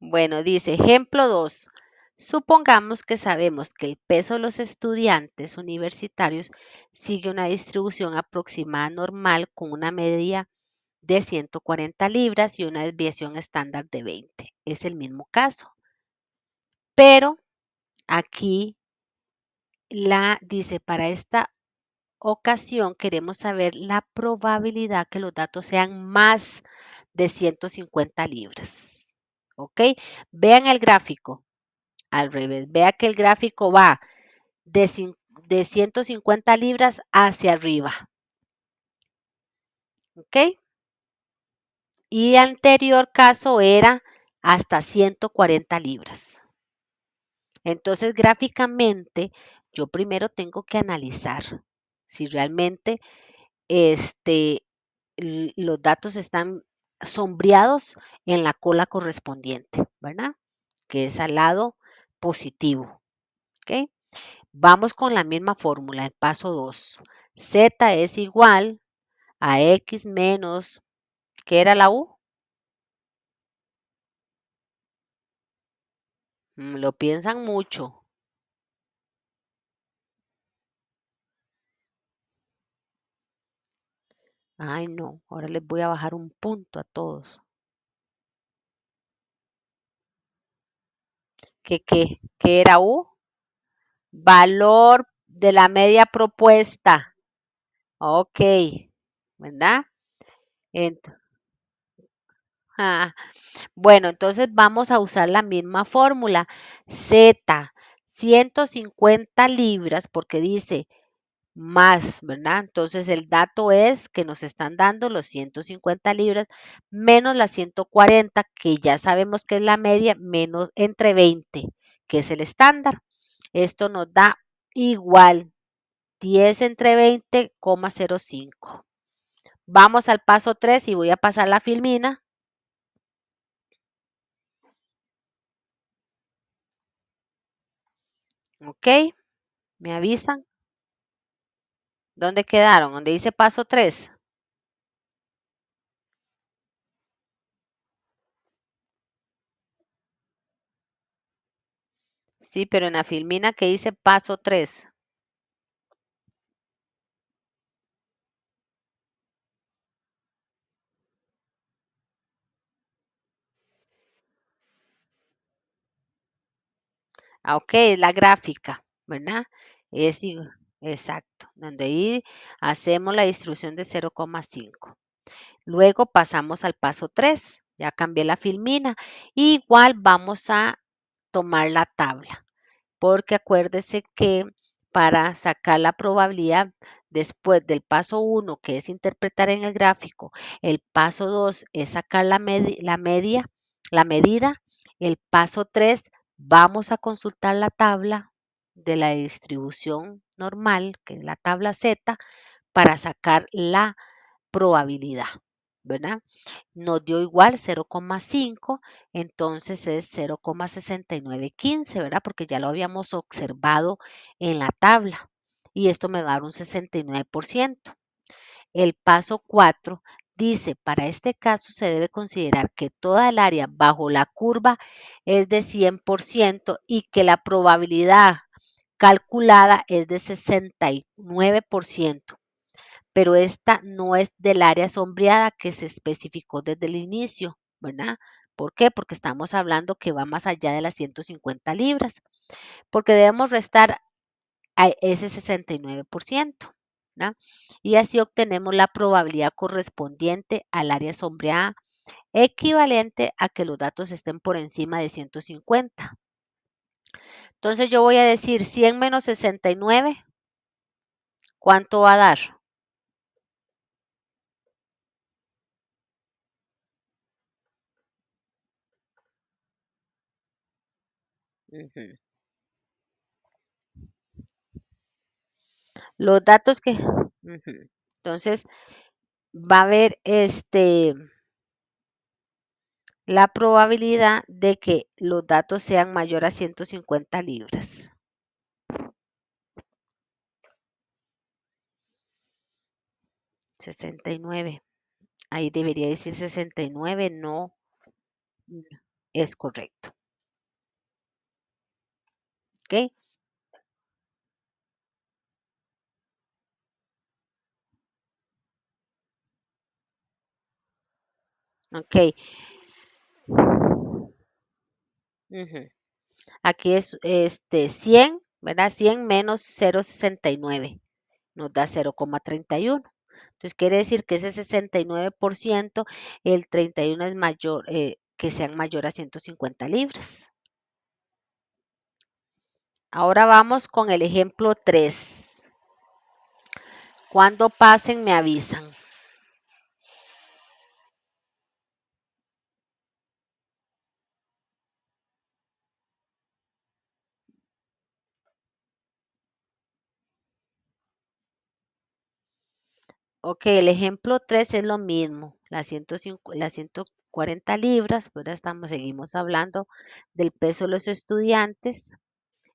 Bueno, dice ejemplo 2. Supongamos que sabemos que el peso de los estudiantes universitarios sigue una distribución aproximada normal con una media de 140 libras y una desviación estándar de 20. Es el mismo caso. Pero aquí dice, para esta ocasión queremos saber la probabilidad que los datos sean más de 150 libras. ¿Ok? Vean el gráfico. Al revés, vea que el gráfico va de, de 150 libras hacia arriba. ¿Ok? Y el anterior caso era hasta 140 libras. Entonces, gráficamente, yo primero tengo que analizar si realmente los datos están sombreados en la cola correspondiente, ¿verdad? Que es al lado positivo. ¿Ok? Vamos con la misma fórmula, el paso 2. Z es igual a X menos, ¿qué era la U? Lo piensan mucho. Ay, no, ahora les voy a bajar un punto a todos. ¿Qué era U? Valor de la media propuesta. Ok, ¿verdad? Ent- ah, bueno, entonces vamos a usar la misma fórmula. Z, 150 libras, porque dice más, ¿verdad? Entonces el dato es que nos están dando los 150 libras menos las 140, que ya sabemos que es la media, menos entre 20, que es el estándar. Esto nos da igual 10 entre 20,05. Vamos al paso 3 y voy a pasar la filmina. ¿Ok? ¿Me avisan? ¿Dónde quedaron? ¿Dónde dice paso 3? Sí, pero en la filmina que dice paso 3. Ah, ok, es la gráfica, ¿verdad? Exacto, donde ahí hacemos la distribución de 0,5. Luego pasamos al paso 3. Ya cambié la filmina. Igual vamos a tomar la tabla, porque acuérdese que para sacar la probabilidad después del paso 1, que es interpretar en el gráfico, el paso 2 es sacar la medida, el paso 3 vamos a consultar la tabla de la distribución normal, que es la tabla Z, para sacar la probabilidad, ¿verdad? Nos dio igual 0,5, entonces es 0,6915, ¿verdad? Porque ya lo habíamos observado en la tabla y esto me va a dar un 69%. El paso 4 dice, para este caso se debe considerar que toda el área bajo la curva es de 100% y que la probabilidad calculada es de 69%, pero esta no es del área sombreada que se especificó desde el inicio, ¿verdad? ¿Por qué? Porque estamos hablando que va más allá de las 150 libras, porque debemos restar a ese 69%, ¿verdad? Y así obtenemos la probabilidad correspondiente al área sombreada, equivalente a que los datos estén por encima de 150. Entonces yo voy a decir 100 menos 69, ¿Cuánto va a dar? Ujú. Los datos que... Ujú. Entonces, va a haber la probabilidad de que los datos sean mayor a 150 libras. 69. Ahí debería decir 69, no es correcto. ¿Ok? Ok. Ujú. Aquí es 100, ¿verdad? 100 menos 0,69 nos da 0,31. Entonces quiere decir que ese 69%, el 31 es mayor, que sean mayor a 150 libras. Ahora vamos con el ejemplo 3. Cuando pasen me avisan. Ok, el ejemplo 3 es lo mismo. Las 140 libras, pues ya seguimos hablando del peso de los estudiantes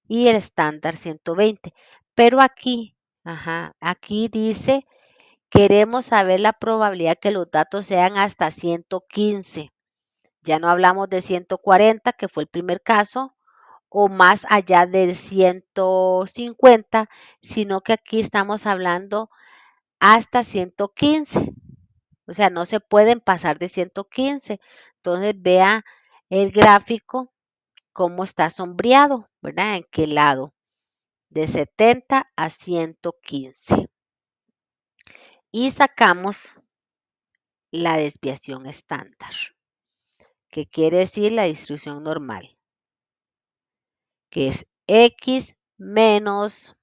y el estándar 120. Pero aquí, ajá, aquí dice, queremos saber la probabilidad que los datos sean hasta 115. Ya no hablamos de 140, que fue el primer caso, o más allá del 150, sino que aquí estamos hablando hasta 115. O sea, no se pueden pasar de 115. Entonces, vea el gráfico cómo está sombreado, ¿verdad? En qué lado. De 70 a 115. Y sacamos la desviación estándar, que quiere decir la distribución normal, que es X menos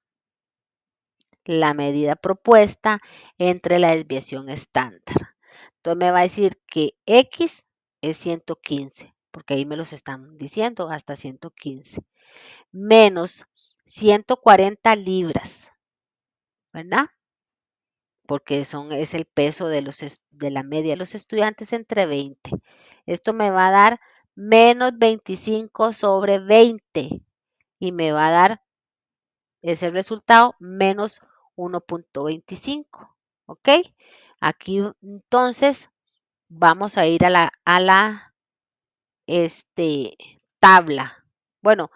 la medida propuesta entre la desviación estándar. Entonces me va a decir que X es 115, porque ahí me los están diciendo hasta 115, menos 140 libras, ¿verdad? Porque es el peso de la media de los estudiantes entre 20. Esto me va a dar menos 25 sobre 20 y me va a dar ese resultado menos 1,25. ¿Ok? Aquí entonces vamos a ir a la este, tabla. Bueno,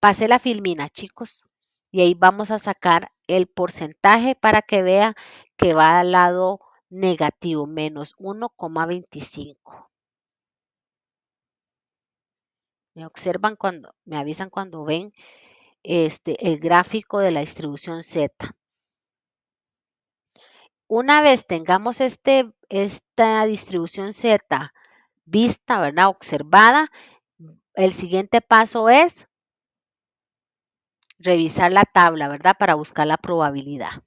pasé la filmina, chicos, y ahí vamos a sacar el porcentaje para que vea que va al lado negativo, menos 1,25. Me avisan cuando ven el gráfico de la distribución Z. Una vez tengamos esta distribución Z vista, ¿verdad? Observada, el siguiente paso es revisar la tabla, ¿verdad? Para buscar la probabilidad.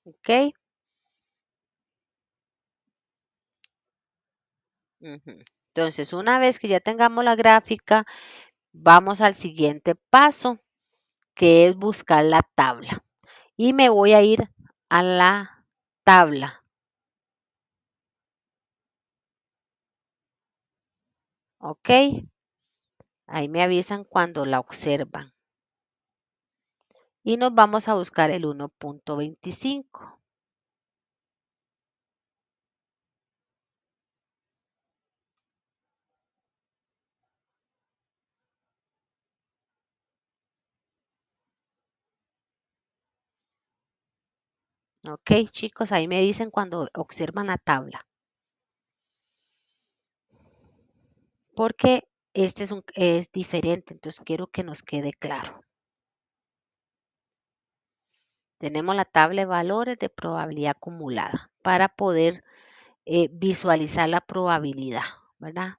¿Ok? Ujú. Entonces, una vez que ya tengamos la gráfica, vamos al siguiente paso, que es buscar la tabla. Y me voy a ir a la tabla. ¿Ok? Ahí me avisan cuando la observan. Y nos vamos a buscar el 1,25. Ok, chicos, ahí me dicen cuando observan la tabla. Porque es diferente, entonces quiero que nos quede claro. Tenemos la tabla de valores de probabilidad acumulada para poder visualizar la probabilidad, ¿verdad?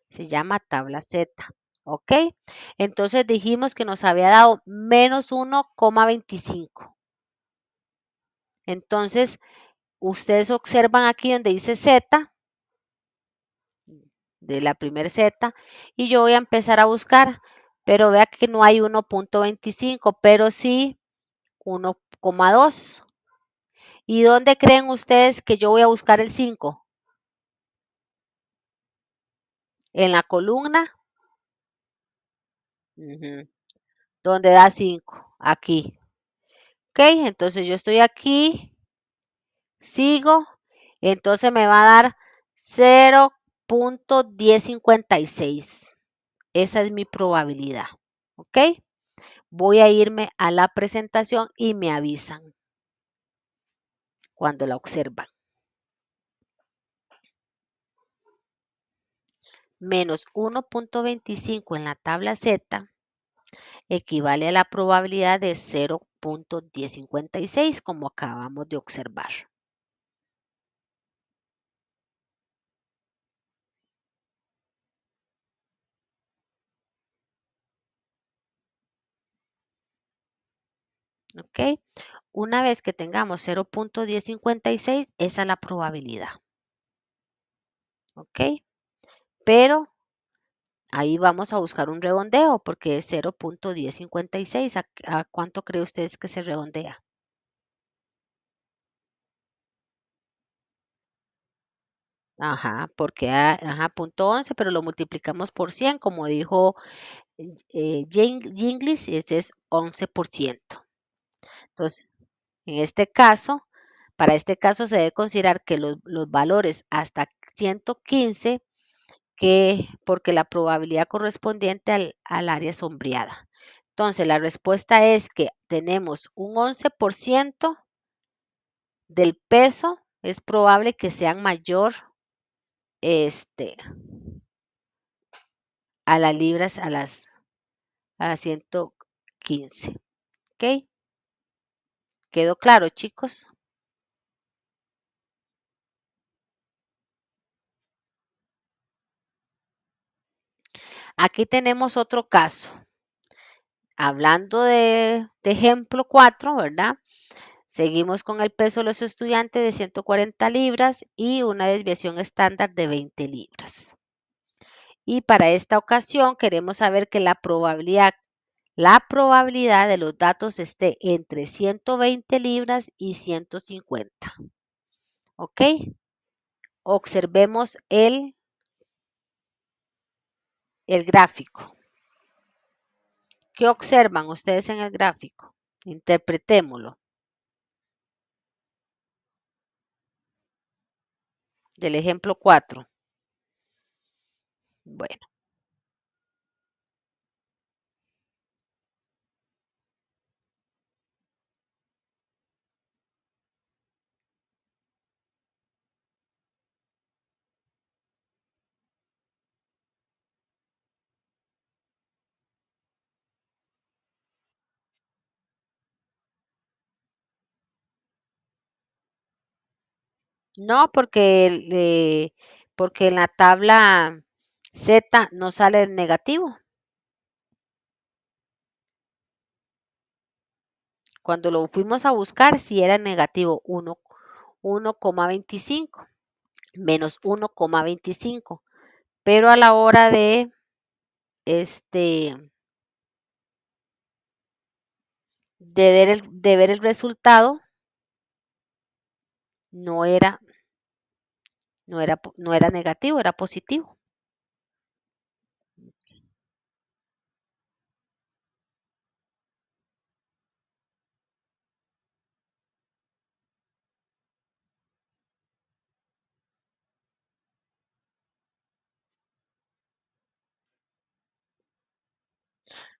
Se llama tabla Z, ¿ok? Entonces dijimos que nos había dado menos 1,25. Entonces, ustedes observan aquí donde dice Z, de la primera Z, y yo voy a empezar a buscar, pero vea que no hay 1,25, pero sí 1,2. ¿Y dónde creen ustedes que yo voy a buscar el 5? En la columna, ujú, donde da 5, aquí. Ok, entonces yo estoy aquí, sigo, entonces me va a dar 0,1056. Esa es mi probabilidad. ¿Ok? Voy a irme a la presentación y me avisan cuando la observan. Menos 1,25 en la tabla Z equivale a la probabilidad de 0,1056, como acabamos de observar. ¿Ok? Una vez que tengamos 0,1056, esa es la probabilidad. ¿Ok? Pero ahí vamos a buscar un redondeo porque es 0,1056. ¿A cuánto cree ustedes que se redondea? Ajá, porque ajá, punto 11, pero lo multiplicamos por 100, como dijo Jinglis, ese es 11%. Entonces, en este caso, para este caso se debe considerar que los valores hasta 115, porque la probabilidad correspondiente al área sombreada. Entonces, la respuesta es que tenemos un 11% del peso, es probable que sean mayor este, a las libras, a 115. ¿Ok? ¿Quedó claro, chicos? Aquí tenemos otro caso. Hablando de ejemplo 4, ¿verdad? Seguimos con el peso de los estudiantes de 140 libras y una desviación estándar de 20 libras. Y para esta ocasión queremos saber que la probabilidad de los datos esté entre 120 libras y 150. ¿Ok? Observemos el gráfico. ¿Qué observan ustedes en el gráfico? Interpretémoslo. Del ejemplo 4. Bueno, no, porque en la tabla Z no sale negativo. Cuando lo fuimos a buscar, sí era negativo 1,25 menos 1,25. Pero a la hora este, de ver el resultado, no era, no era negativo, era positivo.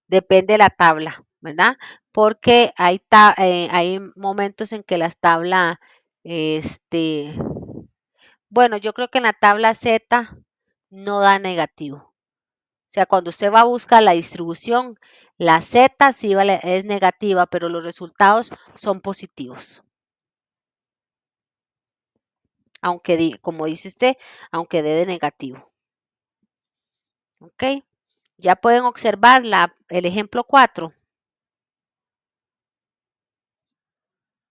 Depende de la tabla, ¿verdad? Porque hay momentos en que las tablas, este, bueno, yo creo que en la tabla Z no da negativo. sea, cuando usted va a buscar la distribución, la Z sí es negativa, pero los resultados son positivos. Aunque, como dice usted, aunque dé de negativo. ¿Ok? Ya pueden observar el ejemplo 4.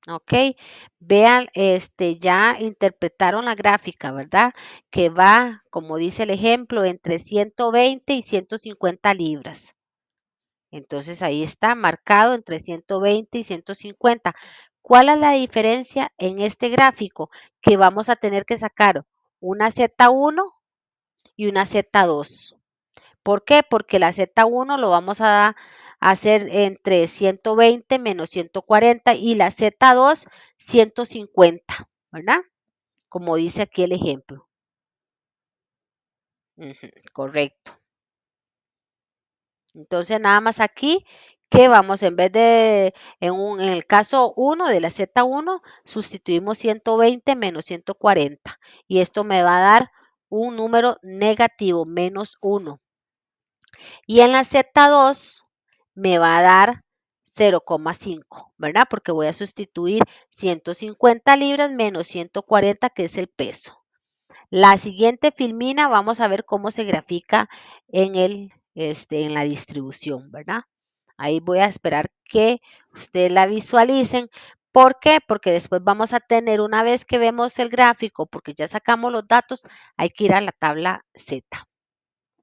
¿Ok? Vean, ya interpretaron la gráfica, ¿verdad? Que va, como dice el ejemplo, entre 120 y 150 libras. Entonces ahí está marcado entre 120 y 150. ¿Cuál es la diferencia en este gráfico? Que vamos a tener que sacar una Z1 y una Z2. ¿Por qué? Porque la Z1 lo vamos a hacer entre 120 menos 140 y la Z2 150, ¿verdad? Como dice aquí el ejemplo. Ujú, correcto. Entonces, nada más aquí que vamos, en vez de, en el caso 1 de la Z1, sustituimos 120 menos 140 y esto me va a dar un número negativo, menos 1. Y en la Z2 me va a dar 0,5, ¿verdad? Porque voy a sustituir 150 libras menos 140, que es el peso. La siguiente filmina, vamos a ver cómo se grafica en la distribución, ¿verdad? Ahí voy a esperar que ustedes la visualicen. ¿Por qué? Porque después vamos a tener, una vez que vemos el gráfico, porque ya sacamos los datos, hay que ir a la tabla Z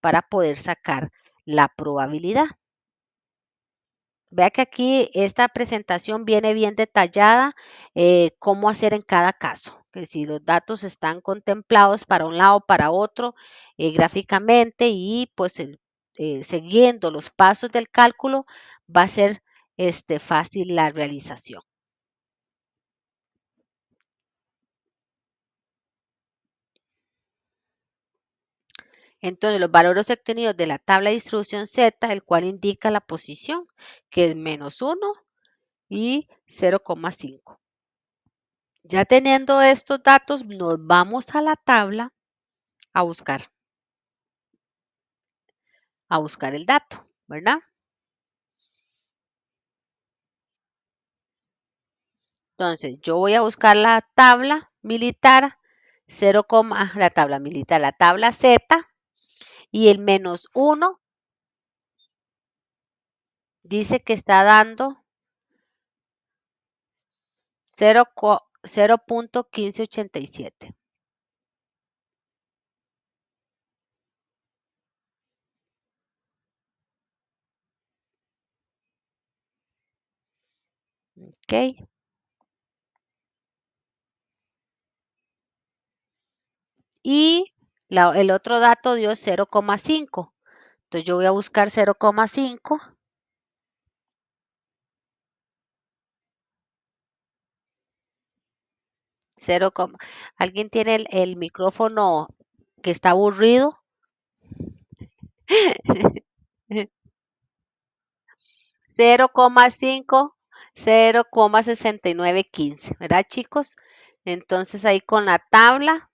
para poder sacar la probabilidad. Vea que aquí esta presentación viene bien detallada, cómo hacer en cada caso, que si los datos están contemplados para un lado, para otro, gráficamente y pues siguiendo los pasos del cálculo va a ser fácil la realización. Entonces, los valores obtenidos de la tabla de distribución Z, el cual indica la posición, que es -1 y 0,5. Ya teniendo estos datos, nos vamos a la tabla a buscar el dato, ¿verdad? Entonces, yo voy a buscar la tabla militar, la tabla Z, y el -1 dice que está dando 0.1587. ¿Ok? Y el otro dato dio 0,5. Entonces, yo voy a buscar 0,5. 0, ¿alguien tiene el micrófono que está aburrido? 0,5, 0,6915, ¿verdad, chicos? Entonces ahí con la tabla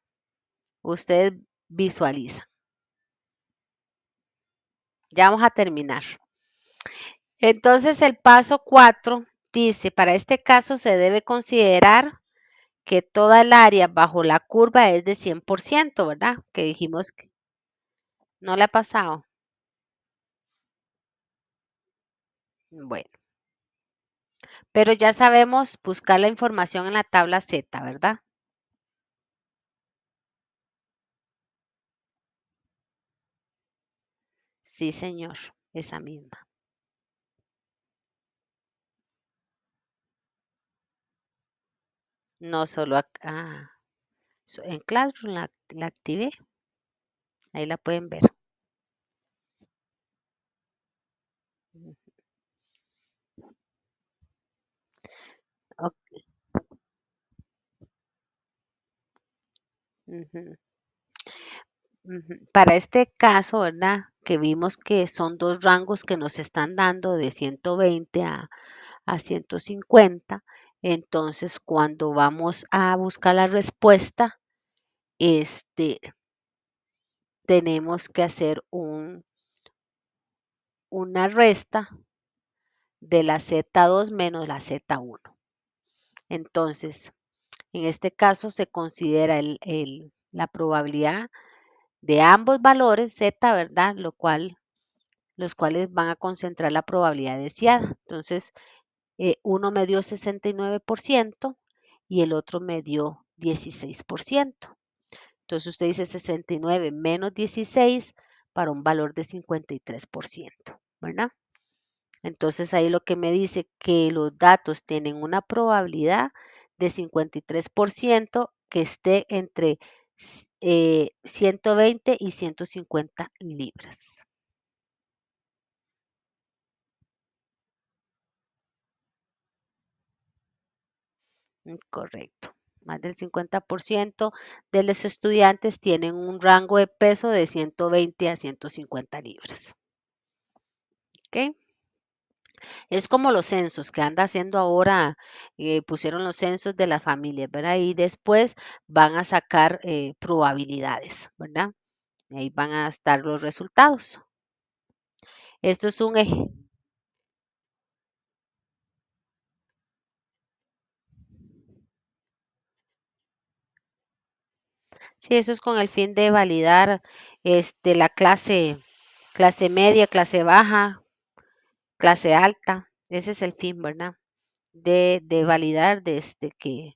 ustedes visualizan. Ya vamos a terminar. Entonces el paso 4 dice, para este caso se debe considerar que toda el área bajo la curva es de 100%, ¿verdad? Que dijimos que no le ha pasado. Bueno, pero ya sabemos buscar la información en la tabla Z, ¿verdad? Sí, señor, esa misma. No solo acá. En Classroom la activé, ahí la pueden ver. Ok, ujú, ujú. Para este caso, ¿verdad? Que vimos que son dos rangos que nos están dando de 120 a 150. Entonces, cuando vamos a buscar la respuesta, este, tenemos que hacer una resta de la Z2 menos la Z1. Entonces, en este caso se considera la probabilidad de ambos valores Z, ¿verdad? Los cuales van a concentrar la probabilidad deseada. Entonces, uno me dio 69% y el otro me dio 16%. Entonces usted dice 69 menos 16 para un valor de 53%, ¿verdad? Entonces ahí lo que me dice que los datos tienen una probabilidad de 53% que esté entre 120 y 150 libras. Correcto. Más del 50% de los estudiantes tienen un rango de peso de 120 a 150 libras. ¿Ok? Es como los censos que anda haciendo ahora, pusieron los censos de las familias, ¿verdad? Y después van a sacar probabilidades, ¿verdad? Y ahí van a estar los resultados. Esto es un ejemplo. Sí, eso es con el fin de validar la clase media, clase baja, clase alta. Ese es el fin, ¿verdad? De validar que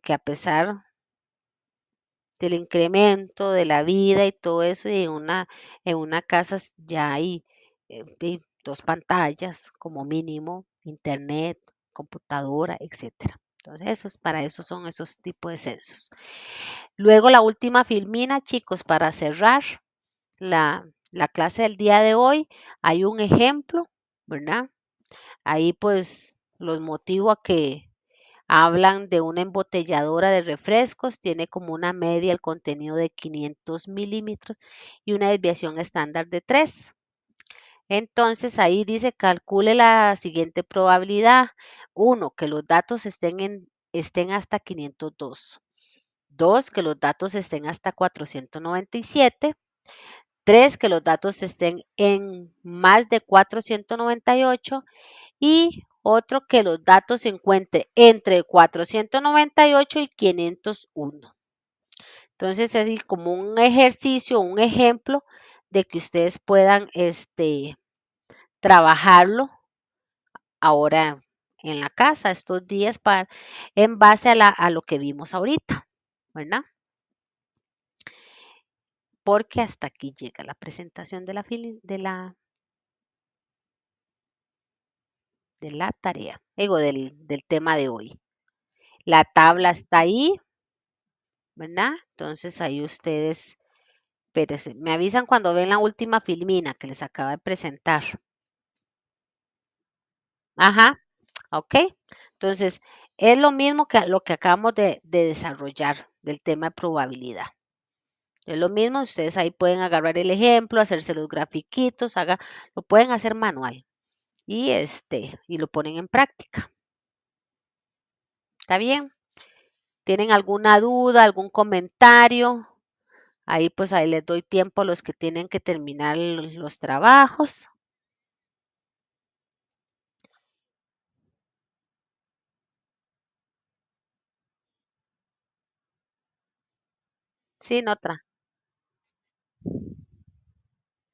a pesar del incremento de la vida y todo eso, y en una casa ya hay dos pantallas como mínimo, internet, computadora, etcétera. Entonces, para eso son esos tipos de censos. Luego, la última filmina, chicos, para cerrar la clase del día de hoy, hay un ejemplo, ¿verdad? Ahí pues los motivo a que hablan de una embotelladora de refrescos, tiene como una media el contenido de 500 milímetros y una desviación estándar de 3. Entonces ahí dice, calcule la siguiente probabilidad. Uno, que los datos estén hasta 502. Dos, que los datos estén hasta 497. Tres, que los datos estén en más de 498 y otro que los datos se encuentren entre 498 y 501. Entonces es así como un ejercicio, un ejemplo de que ustedes puedan trabajarlo ahora en la casa estos días en base a lo que vimos ahorita, ¿verdad? Porque hasta aquí llega la presentación de la tarea, digo, del tema de hoy. La tabla está ahí, ¿verdad? Entonces ahí ustedes, espérense, me avisan cuando ven la última filmina que les acaba de presentar. Ajá, ok. Entonces, es lo mismo que lo que acabamos de desarrollar del tema de probabilidad. Es lo mismo, ustedes ahí pueden agarrar el ejemplo, hacerse los grafiquitos, lo pueden hacer manual y lo ponen en práctica. ¿Está bien? ¿Tienen alguna duda, algún comentario? Ahí pues ahí les doy tiempo a los que tienen que terminar los trabajos. Sí, no,